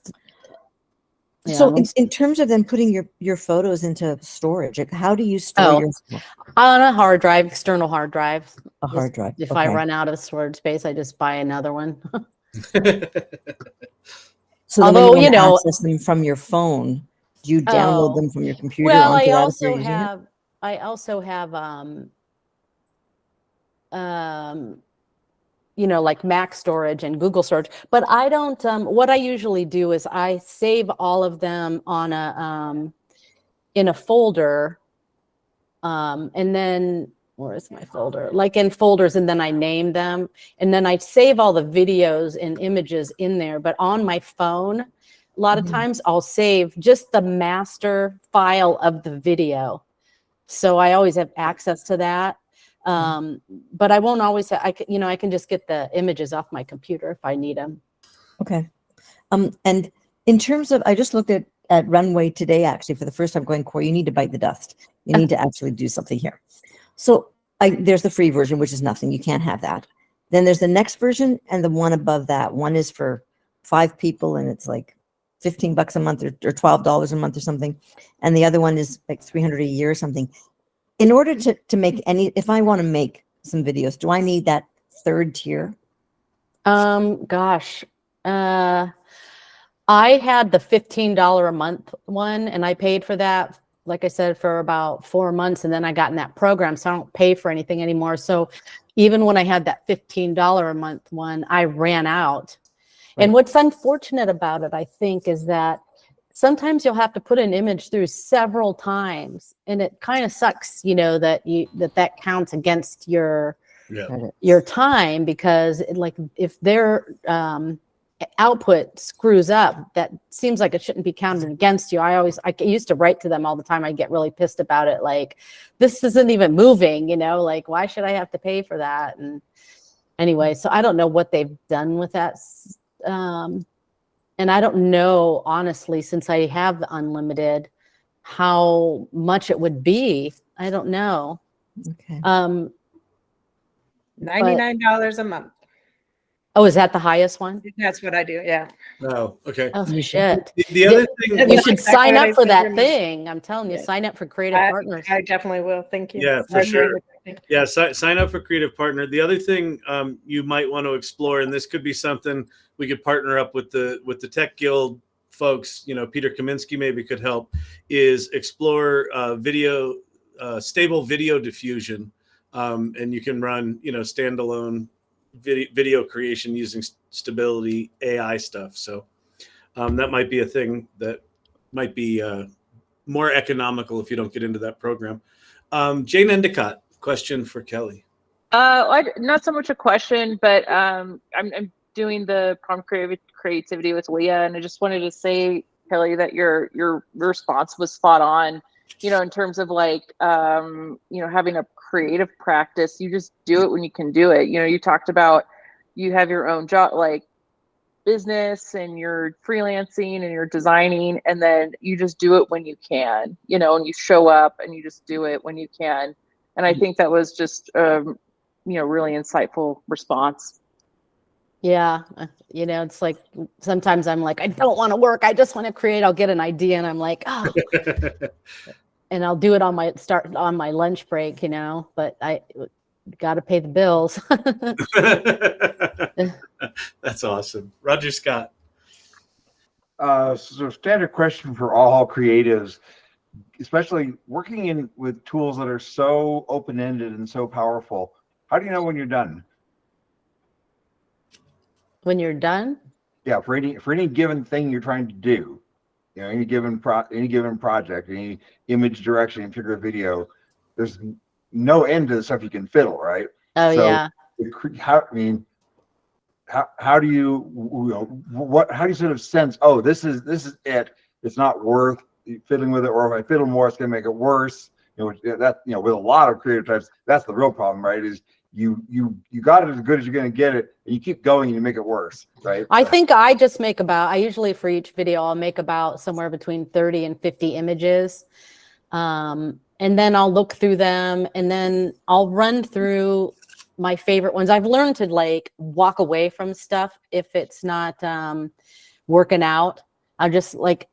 so in terms of then putting your photos into storage, how do you store your on a hard drive, external hard drive? A hard drive. If I run out of storage space, I just buy another one. So although you access them from your phone, do you download them from your computer? Well, I also have you know, like Mac storage and Google storage, but I don't, what I usually do is I save all of them on a, in a folder. And then, where is my folder? Like in folders, and then I name them, and then I save all the videos and images in there. But on my phone, a lot of times I'll save just the master file of the video. So I always have access to that. But I won't always, I can just get the images off my computer if I need them. Okay. And in terms of, I just looked at Runway today, actually, for the first time, going, Corey, you need to bite the dust. You need to actually do something here. So there's the free version, which is nothing. You can't have that. Then there's the next version and the one above that. One is for 5 people and it's like $15 a month or $12 a month or something. And the other one is like $300 a year or something. In order to make any, if I want to make some videos, do I need that third tier? Gosh, I had the $15 a month one, and I paid for that, like I said, for about 4 months, and then I got in that program, so I don't pay for anything anymore. So even when I had that $15 a month one, I ran out. Right. And what's unfortunate about it, I think, is that sometimes you'll have to put an image through several times, and it kind of sucks, you know, that that counts against your time, because like if their output screws up, that seems like it shouldn't be counted against you. I used to write to them all the time. I get really pissed about it. Like, this isn't even moving, you know, like, why should I have to pay for that? And anyway, so I don't know what they've done with that. And I don't know, honestly, since I have the unlimited, how much it would be. I don't know. Okay. $99 a month. Oh, is that the highest one? That's what I do. Yeah. Oh, okay. Oh, shit. The other thing, you should sign up for that thing. I'm telling you, sign up for Creative Partners. I definitely will. Thank you. Yeah, for sure. Yeah, sign up for Creative Partner. The other thing you might want to explore, and this could be something we could partner up with the Tech Guild folks, you know, Peter Kaminsky maybe could help, is explore stable video diffusion. And you can run, you know, standalone video creation using stability AI stuff. So that might be a thing that might be more economical if you don't get into that program. Jane Endicott, question for Kelly. Not so much a question, but I'm doing the prompt creativity with Leah, and I just wanted to say, Kelly, that your response was spot on. You know, in terms of like, you know, having a creative practice, you just do it when you can do it. You know, you talked about you have your own job, like business, and you're freelancing and you're designing, and then you just do it when you can, you know, and you show up and you just do it when you can. And I think that was just, you know, really insightful response. Yeah. You know, it's like, sometimes I'm like, I don't want to work. I just want to create. I'll get an idea and I'm like, oh, and I'll do it on my lunch break, you know, but I got to pay the bills. That's awesome. Roger Scott. So standard question for all creatives, especially working with tools that are so open-ended and so powerful. How do you know when you're done? When you're done? Yeah, for any given thing you're trying to do, you know, any given project, any image direction, in particular video, there's no end to the stuff you can fiddle, right? Oh, so yeah. How do you how do you sort of sense, oh, this is it, it's not worth fiddling with it, or if I fiddle more, it's gonna make it worse. You know, that, you know, with a lot of creative types, that's the real problem, right? Is you got it as good as you're gonna get it, and you keep going and you make it worse, right? I think I just make about, I usually for each video, I'll make about somewhere between 30 and 50 images. And then I'll look through them, and then I'll run through my favorite ones. I've learned to like walk away from stuff if it's not working out. I'm just like,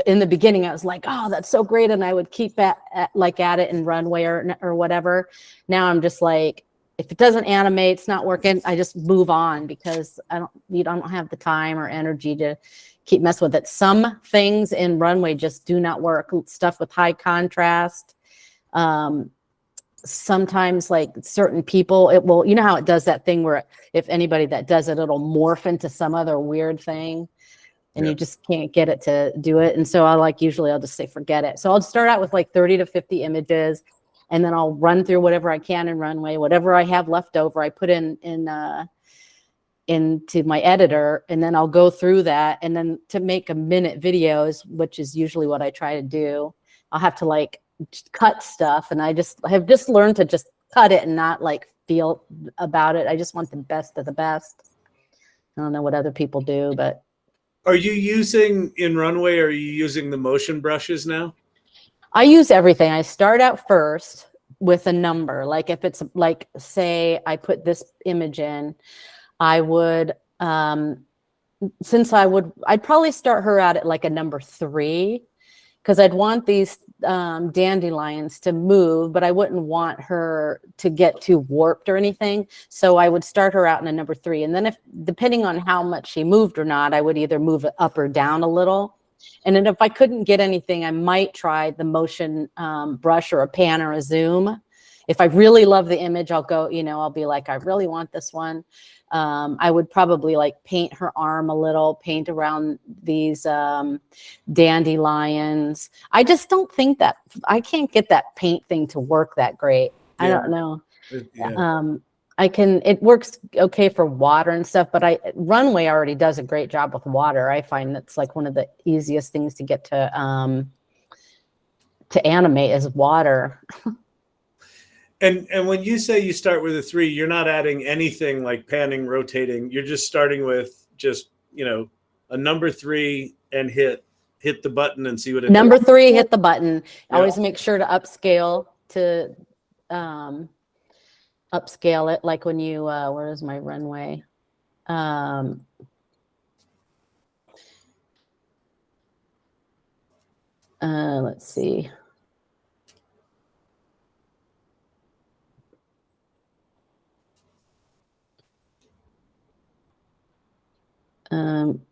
in the beginning, I was like, oh, that's so great. And I would keep at it in Runway or whatever. Now I'm just like, if it doesn't animate, it's not working, I just move on, because I don't have the time or energy to keep messing with it. Some things in Runway just do not work. Stuff with high contrast, sometimes like certain people, it will, you know how it does that thing where if anybody that does it, it'll morph into some other weird thing and you just can't get it to do it. And so usually I'll just say, forget it. So I'll start out with like 30 to 50 images, and then I'll run through whatever I can in Runway, whatever I have left over, I put into my editor, and then I'll go through that. And then to make a minute videos, which is usually what I try to do, I'll have to like cut stuff. And I have just learned to just cut it and not like feel about it. I just want the best of the best. I don't know what other people do, but. Are you using in Runway, are you using the motion brushes now? I use everything. I start out first with a number. Like if it's like, say I put this image in, I would, I'd probably start her out at like a number 3, because I'd want these dandelions to move, but I wouldn't want her to get too warped or anything. So I would start her out in a number 3. And then depending on how much she moved or not, I would either move it up or down a little. And then if I couldn't get anything, I might try the motion brush or a pan or a zoom. If I really love the image, I'll go, I'll be like, I really want this one. I would probably like paint her arm a little, paint around these dandelions. I just don't think that, I can't get that paint thing to work that great. I don't know. It works okay for water and stuff, but Runway already does a great job with water. I find that's like one of the easiest things to get to animate is water. And when you say you start with a 3, you're not adding anything like panning, rotating. You're just starting with just, a number 3 and hit the button and see what it does. Number 3, hit the button. Always make sure to upscale it. Like when you, where is my Runway? Let's see.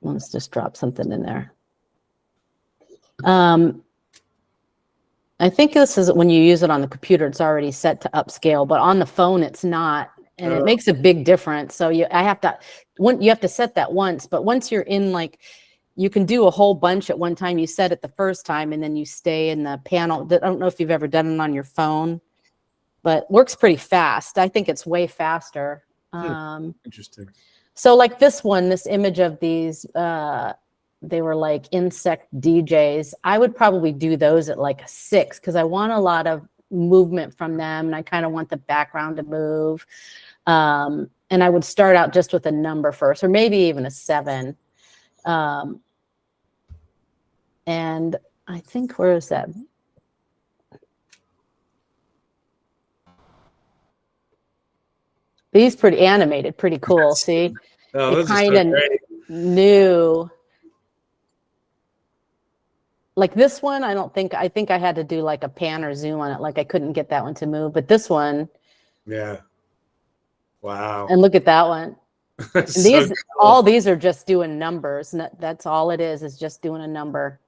Let's just drop something in there. I think this is when you use it on the computer, it's already set to upscale, but on the phone, it's not. And it makes a big difference. So you have to set that once, but once you're in, like, you can do a whole bunch at one time. You set it the first time and then you stay in the panel. I don't know if you've ever done it on your phone, but works pretty fast. I think it's way faster. Interesting. So like this image of these, they were like insect DJs. I would probably do those at like a 6 because I want a lot of movement from them and I kind of want the background to move. And I would start out just with a number first, or maybe even a 7. And I think, where is that? These pretty animated, pretty cool. See, oh, it kind of new. Like this one, I think I had to do like a pan or zoom on it. Like I couldn't get that one to move, but this one. Yeah. Wow. And look at that one. And these, so cool. All these are just doing numbers. And that's all it is just doing a number.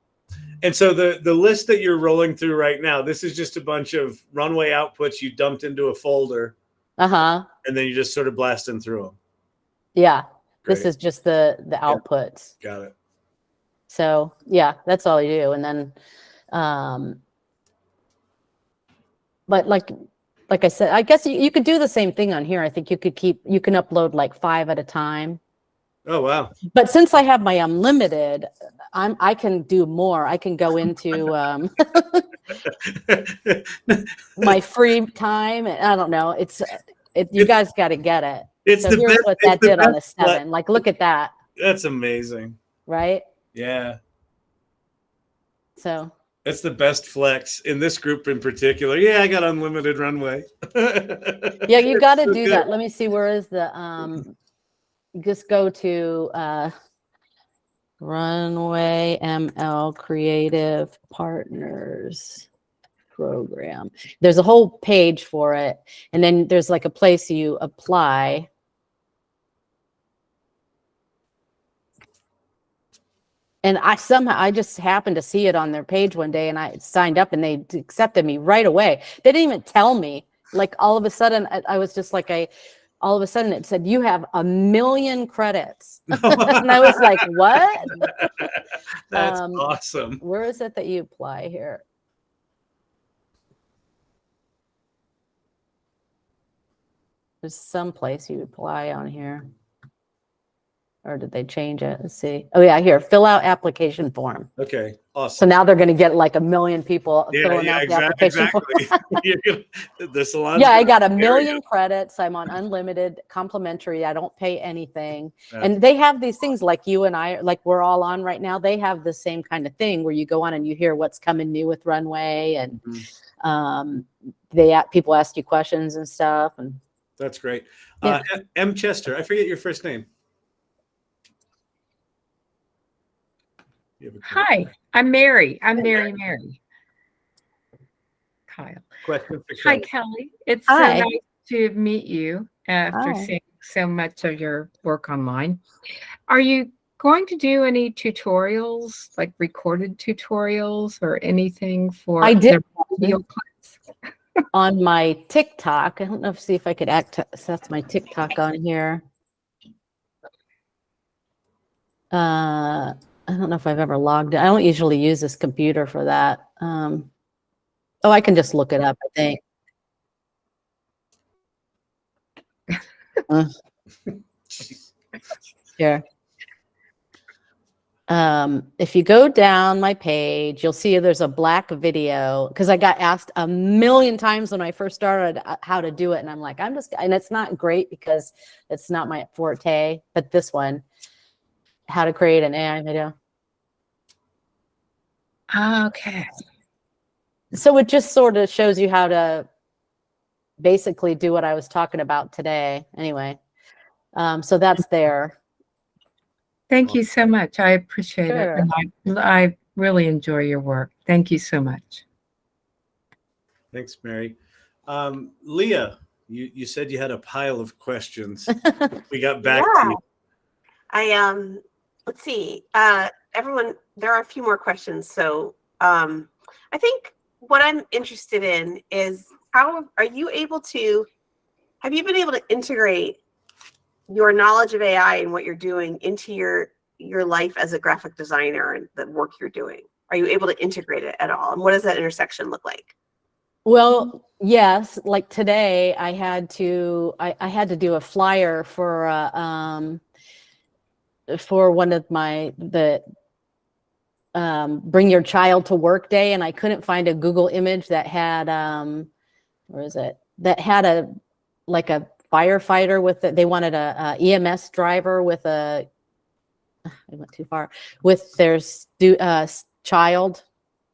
And so the list that you're rolling through right now, this is just a bunch of Runway outputs you dumped into a folder. Uh-huh. And then you just sort of blasting through them. Yeah. Great. This is just the outputs. Got it. So yeah, that's all you do. And then, but like I said, I guess you could do the same thing on here. I think you can upload like 5 at a time. Oh, wow. But since I have my unlimited, I can do more. I can go into my free time. I don't know. You guys got to get it. It's so the here's best, what that did on a 7. Flex. Like, look at that. That's amazing. Right? Yeah. So. That's the best flex in this group in particular. Yeah, I got unlimited Runway. Yeah, you got to do that. Let me see. Where is the just go to Runway ML Creative Partners Program. There's a whole page for it. And then there's like a place you apply. And I just happened to see it on their page one day and I signed up and they accepted me right away. They didn't even tell me. Like all of a sudden, I was just like, all of a sudden it said, you have 1 million credits. And I was like, what? That's awesome. Where is it that you apply here? There's some place you apply on here. Or did they change it? Let's see. Oh yeah, here, fill out application form. Okay, awesome. So now they're going to get like 1 million people filling out the exactly. application form. The salon. Yeah, I got 1 million credits. I'm on unlimited, complimentary. I don't pay anything. And they have these things like you and I, like we're all on right now. They have the same kind of thing where you go on and you hear what's coming new with Runway, and people ask you questions and stuff. And that's great. Yeah. M. Chester, I forget your first name. Hi, I'm Mary. I'm Mary. Kyle. Question for Hi, Kelly. Kelly. It's Hi. so nice to meet you after Hi. seeing so much of your work online. Are you going to do any tutorials, like recorded tutorials or anything for I did the video class? on my TikTok. I don't know see if I could access my TikTok on here. I don't know if I've ever logged in. I don't usually use this computer for that. Oh, I can just look it up, I think. Here. If you go down my page, you'll see there's a black video, because I got asked 1 million times when I first started how to do it. And I'm like, and it's not great because it's not my forte, but this one, how to create an AI video. Okay. So it just sort of shows you how to basically do what I was talking about today. Anyway, so that's there. Thank you so much. I appreciate Sure. it. And I really enjoy your work. Thank you so much. Thanks, Mary. Leah, you said you had a pile of questions. We got back to you. Let's see. Everyone, there are a few more questions. So I think what I'm interested in is have you been able to integrate your knowledge of AI and what you're doing into your life as a graphic designer and the work you're doing? Are you able to integrate it at all? And what does that intersection look like? Well, yes. Like today, I had to do a flyer for one of the bring your child to work day, and I couldn't find a Google image that had where is it, that had a firefighter with it. They wanted a EMS driver with I went too far, with their child,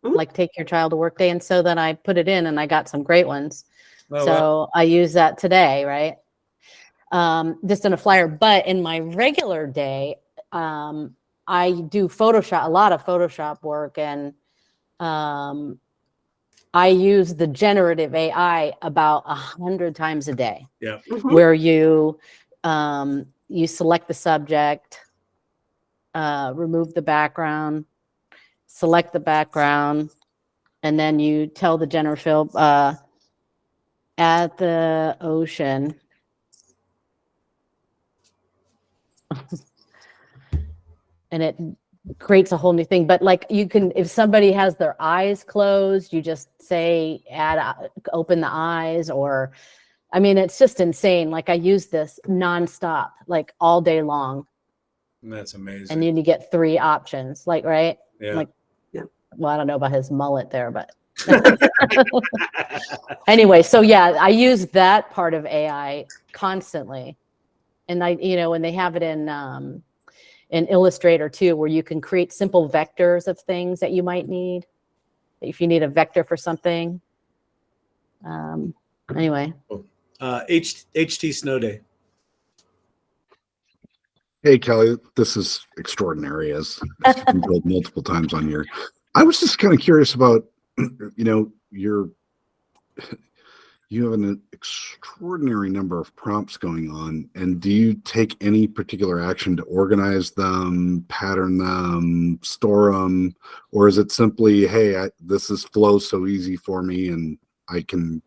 like take your child to work day. And so then I put it in and I got some great ones. Oh, so wow. I use that today, right? Just in a flyer. But in my regular day, I do Photoshop, a lot of Photoshop work, and I use the generative AI about 100 times a day. Yeah. Where you select the subject, remove the background, select the background, and then you tell the generative at the ocean. And it creates a whole new thing. But like you can, if somebody has their eyes closed, you just say open the eyes, or I mean, it's just insane. Like I use this nonstop, like all day long. That's amazing. And then you get 3 options, like, right? Yeah. Like, well, I don't know about his mullet there, but anyway, so yeah, I use that part of AI constantly. And and they have it in Illustrator too, where you can create simple vectors of things that you might need, if you need a vector for something. Anyway. HT Snow Day. Hey, Kelly, this is extraordinary, as you've been told multiple times on here. I was just kind of curious about, you have an extraordinary number of prompts going on, and do you take any particular action to organize them, pattern them, store them, or is it simply, hey, this is flow so easy for me and I can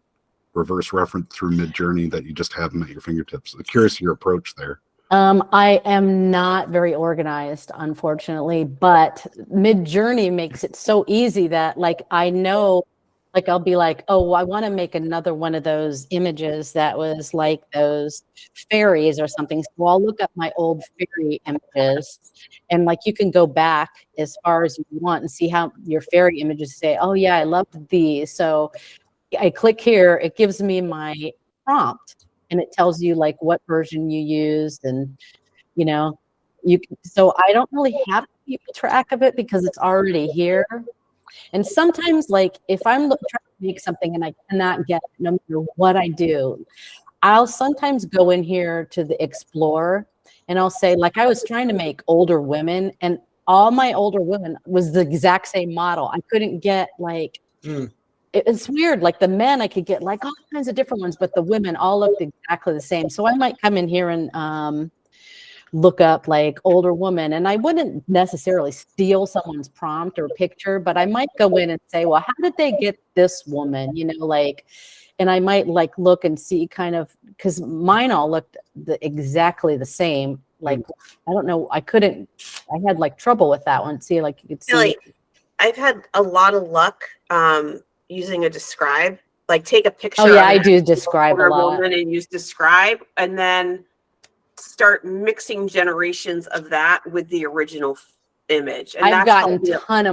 reverse reference through Midjourney that you just have them at your fingertips? I'm curious your approach there. I am not very organized, unfortunately, but Midjourney makes it so easy that like I know, like I'll be like, oh, I want to make another one of those images that was like those fairies or something. So I'll look up my old fairy images, and like you can go back as far as you want and see how your fairy images say, oh yeah, I loved these. So I click here, it gives me my prompt. And it tells you like what version you used, and you know, so I don't really have to keep track of it because it's already here. And sometimes, like if I'm trying to make something and I cannot get it, no matter what I do, I'll sometimes go in here to the Explorer and I'll say, like I was trying to make older women, and all my older women was the exact same model. I couldn't get like. It's weird, like the men I could get like all kinds of different ones, but the women all looked exactly the same. So I might come in here and look up like older woman, and I wouldn't necessarily steal someone's prompt or picture, but I might go in and say, well, how did they get this woman, you know, like, and I might like look and see kind of, because mine all looked exactly the same. Like I don't know, I had like trouble with that one. See, like you could see. Kelly, I've had a lot of luck using a describe, like take a picture. Oh yeah, I do describe a lot. Woman and use describe, and then start mixing generations of that with the original image. And I've gotten a ton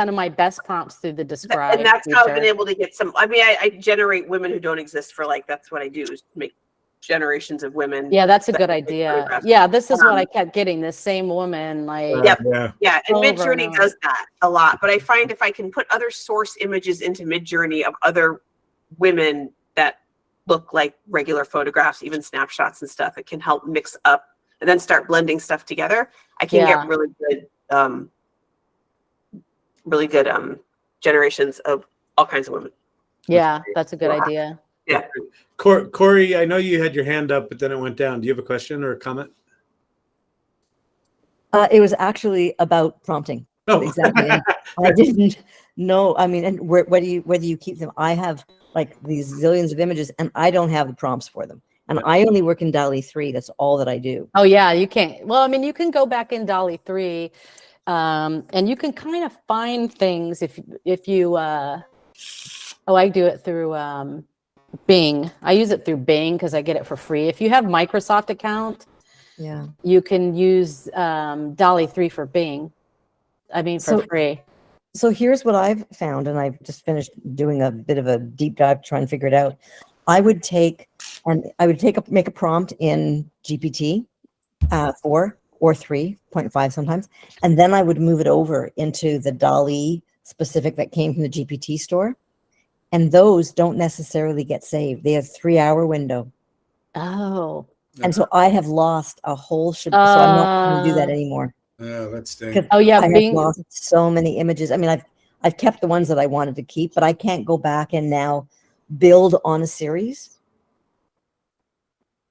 of my best prompts through the describe. And that's how I've been able to get some. I mean, I generate women who don't exist for like, that's what I do, is make generations of women. Yeah, that's a good idea. Yeah, this is what I kept getting, this same woman, like yeah, and Midjourney does that a lot. But I find if I can put other source images into Midjourney of other women that look like regular photographs, even snapshots and stuff, it can help mix up and then start blending stuff together. I can get really good generations of all kinds of women. Yeah, that's a good idea. Yeah. Corey, I know you had your hand up, but then it went down. Do you have a question or a comment? It was actually about prompting. Oh, exactly. I didn't know. I mean, and whether you keep them, I have like these zillions of images, and I don't have the prompts for them. And I only work in DALL-E 3. That's all that I do. Oh yeah, you can't. Well, I mean, you can go back in DALL-E 3, and you can kind of find things if you. I do it through Bing. I use it through Bing because I get it for free. If you have Microsoft account, yeah, you can use DALL-E 3 for Bing. I mean, for free. So here's what I've found, and I've just finished doing a bit of a deep dive trying to figure it out. I would make a prompt in GPT 4 or 3.5 sometimes, and then I would move it over into the DALL-E specific that came from the GPT store. And those don't necessarily get saved. They have 3-hour window. Oh. And so I have lost a whole so I'm not going to do that anymore. Yeah, that's stinks. Oh yeah, I have lost so many images. I mean, I've kept the ones that I wanted to keep, but I can't go back and now build on a series.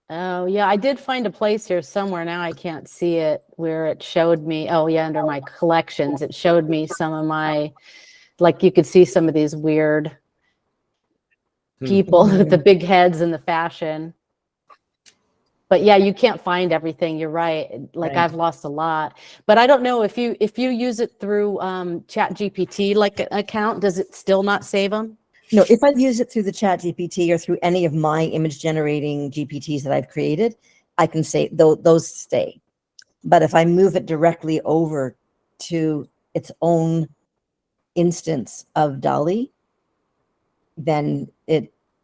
Oh yeah, I did find a place here somewhere. Now I can't see it, where it showed me. Oh yeah, under my collections, it showed me some of my, like you could see some of these weird people with the big heads and the fashion. But yeah, you can't find everything. You're right. Like I've lost a lot. But I don't know if you use it through ChatGPT like account, does it still not save them? No, if I use it through the ChatGPT or through any of my image generating GPTs that I've created, I can say those stay. But if I move it directly over to its own instance of DALL-E, then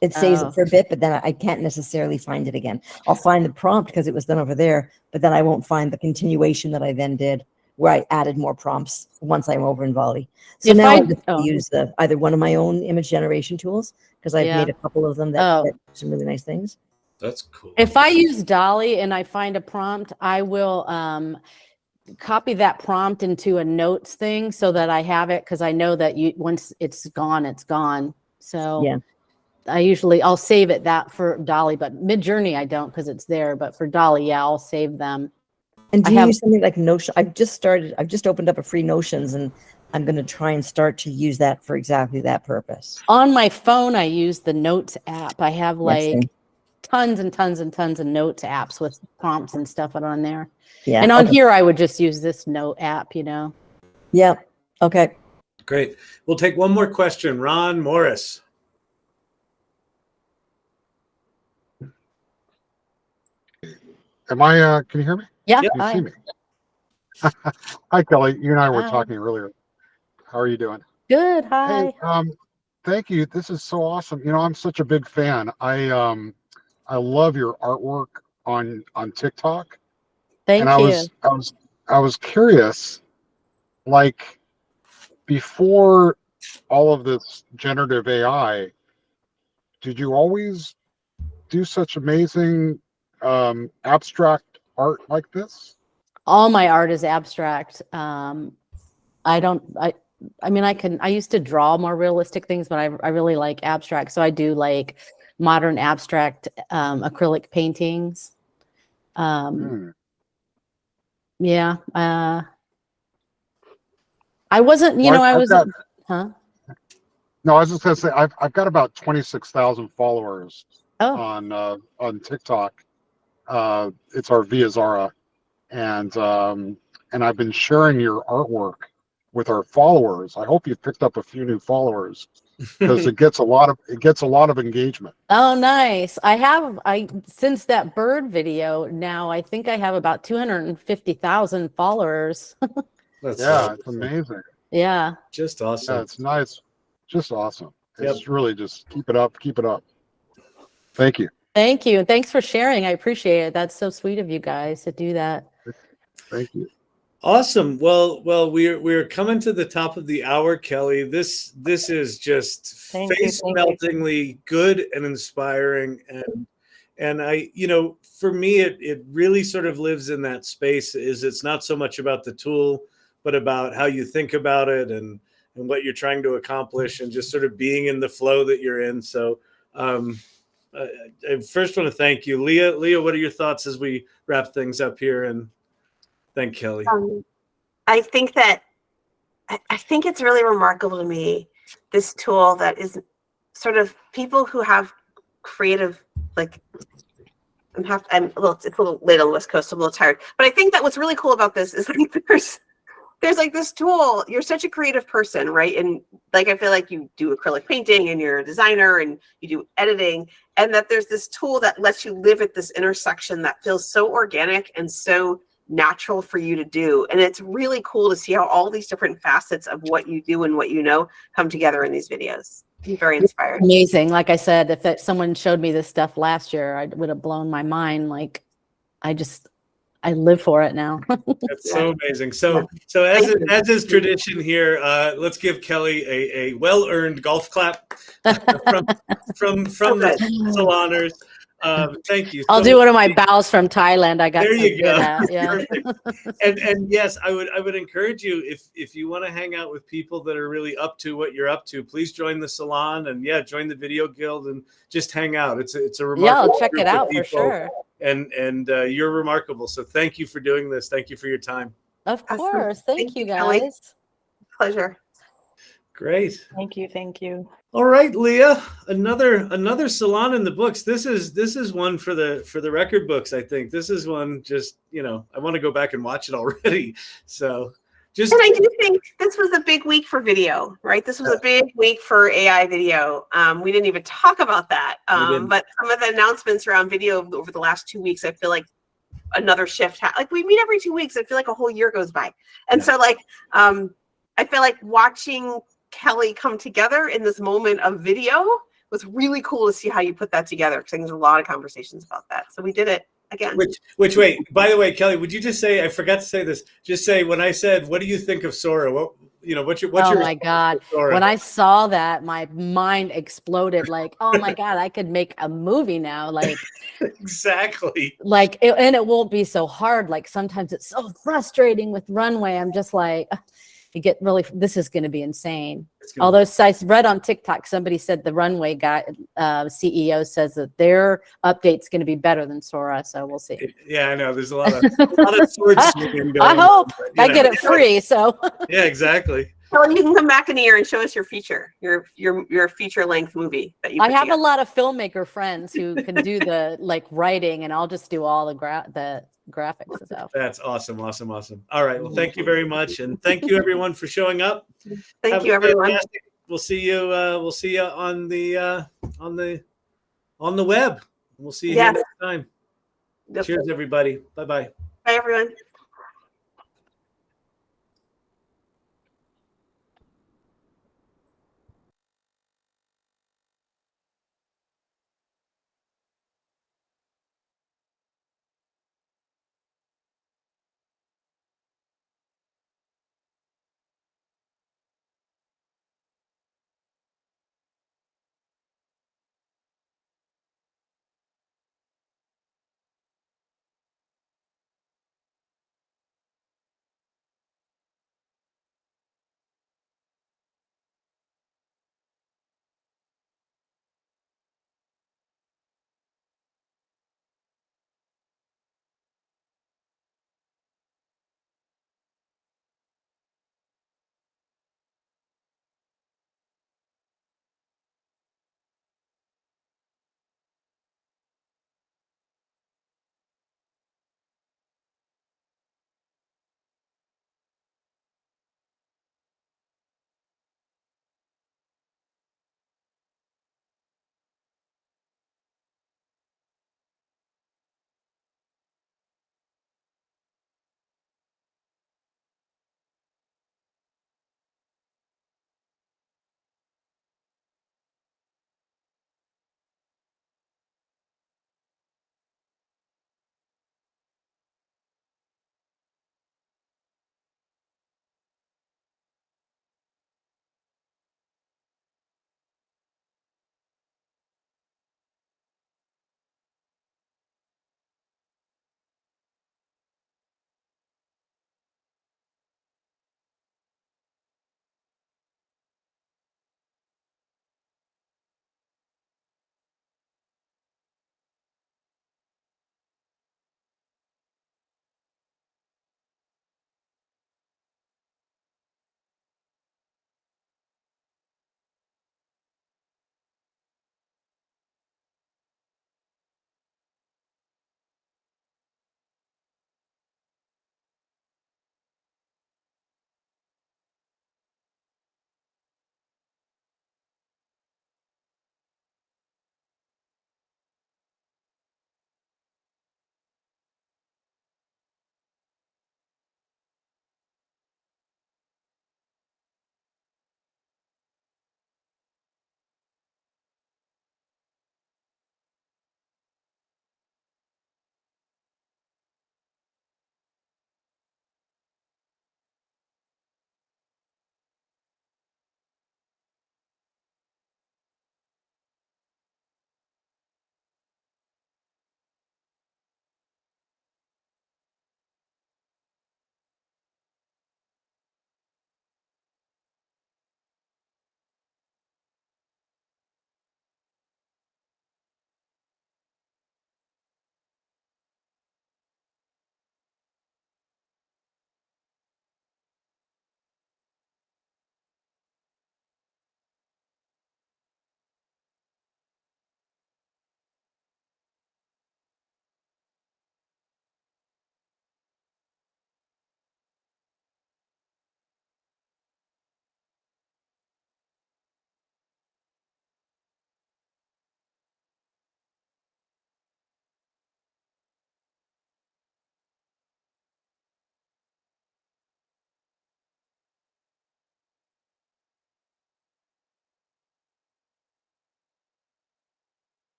it saves it for a bit, but then I can't necessarily find it again. I'll find the prompt because it was done over there, but then I won't find the continuation that I then did where I added more prompts once I'm over in Volley. So now I just use either one of my own image generation tools, because I've made a couple of them that do some really nice things. That's cool. If I use DALL-E and I find a prompt, I will copy that prompt into a notes thing so that I have it, because I know that once it's gone, it's gone. So yeah. I'll save it that for DALL-E, but Midjourney I don't because it's there. But for DALL-E, yeah, I'll save them. And do you use something like Notion? I've just opened up a free Notions, and I'm going to try and start to use that for exactly that purpose. On my phone, I use the Notes app. I have Yes, like same. tons and tons and tons of Notes apps with prompts and stuff on there. Yeah. And on Okay. here, I would just use this Note app, you know. Yeah. Okay. Great. We'll take one more question. Ron Morris. Am I, can you hear me? Yeah. Can you see me? Hi, Kelly. You and I were Hi. talking earlier. How are you doing? Good. Hi. Hey, thank you. This is so awesome. You know, I'm such a big fan. I love your artwork on TikTok. Thank And you. I was curious, like before all of this generative AI, did you always do such amazing abstract art like this? All my art is abstract. I mean, I used to draw more realistic things, but I really like abstract. So I do like modern abstract acrylic paintings. Yeah. I wasn't, you Well, know, I I've was, got, huh? no, I was just gonna say I've got about 26,000 followers Oh. On TikTok. It's our Via Zara, and I've been sharing your artwork with our followers. I hope you've picked up a few new followers because it gets a lot of engagement. Oh, nice. Since that bird video, now I think I have about 250,000 followers. That's Yeah, it's amazing. Yeah. Just awesome. Yeah, it's nice. Just awesome. Yep. It's really just keep it up. Keep it up. Thank you. Thank you. And thanks for sharing. I appreciate it. That's so sweet of you guys to do that. Thank you. Awesome. Well, we're coming to the top of the hour, Kelly. This is just face-meltingly good and inspiring, and I, you know, for me, it really sort of lives in that space. It's not so much about the tool, but about how you think about it and what you're trying to accomplish, and just sort of being in the flow that you're in. So, I first want to thank you, Leah. Leah, what are your thoughts as we wrap things up here? And thank Kelly. I think it's really remarkable to me, this tool that is sort of people who have creative, like it's a little late on the West Coast, I'm a little tired, but I think that what's really cool about this is like there's like this tool. You're such a creative person, right? And like I feel like you do acrylic painting and you're a designer and you do editing, and that there's this tool that lets you live at this intersection that feels so organic and so natural for you to do. And it's really cool to see how all these different facets of what you do and what you know come together in these videos. I'm very inspired. Amazing. Like I said, if someone showed me this stuff last year, I would have blown my mind. Like I live for it now. That's so amazing. So as is tradition here, let's give Kelly a well-earned golf clap from the saloners. Thank you. I'll do one of my bows from Thailand. I got there so you go. good at. Yeah. and yes, I would encourage you, if you want to hang out with people that are really up to what you're up to, please join the salon and join the Video Guild and just hang out. It's a remarkable I'll check group it out of for people, sure. And you're remarkable. So thank you for doing this. Thank you for your time. Of course. Thank you Kelly. guys. Pleasure. Great. Thank you. All right, Leah, another salon in the books. This is one for the record books. I think this is one just, I want to go back and watch it already. So and I do think this was a big week for video, right? This was a big week for AI video. We didn't even talk about that. But some of the announcements around video over the last 2 weeks, I feel like another shift. Like we meet every 2 weeks. I feel like a whole year goes by. And so like, I feel like watching Kelly come together in this moment of video was really cool to see how you put that together, because there's a lot of conversations about that. So we did it again. Which wait, by the way, Kelly, would you just say, I forgot to say this, just say, when I said, what do you think of Sora? What's your oh my God. When I saw that, my mind exploded. Like, oh my God, I could make a movie now. Like, exactly. Like, and it won't be so hard. Like sometimes it's so frustrating with Runway. I'm just like, you get really, this is going to be insane. Although I read on TikTok, somebody said the Runway guy, CEO says that their update's going to be better than Sora. So we'll see. Yeah, I know. There's a lot of sword swinging going I hope on, I get it free. So yeah, exactly. Kelly, you can come back in a year and show us your feature, your feature length movie that you. I put have together. a lot of filmmaker friends who can do the like writing, and I'll just do all the graphics and stuff. That's awesome. All right. Well, thank you very much, and thank you everyone for showing up. Thank you, everyone. We'll see you. We'll see you on the web. We'll see you here next time. Cheers, everybody. Bye-bye. Bye, everyone.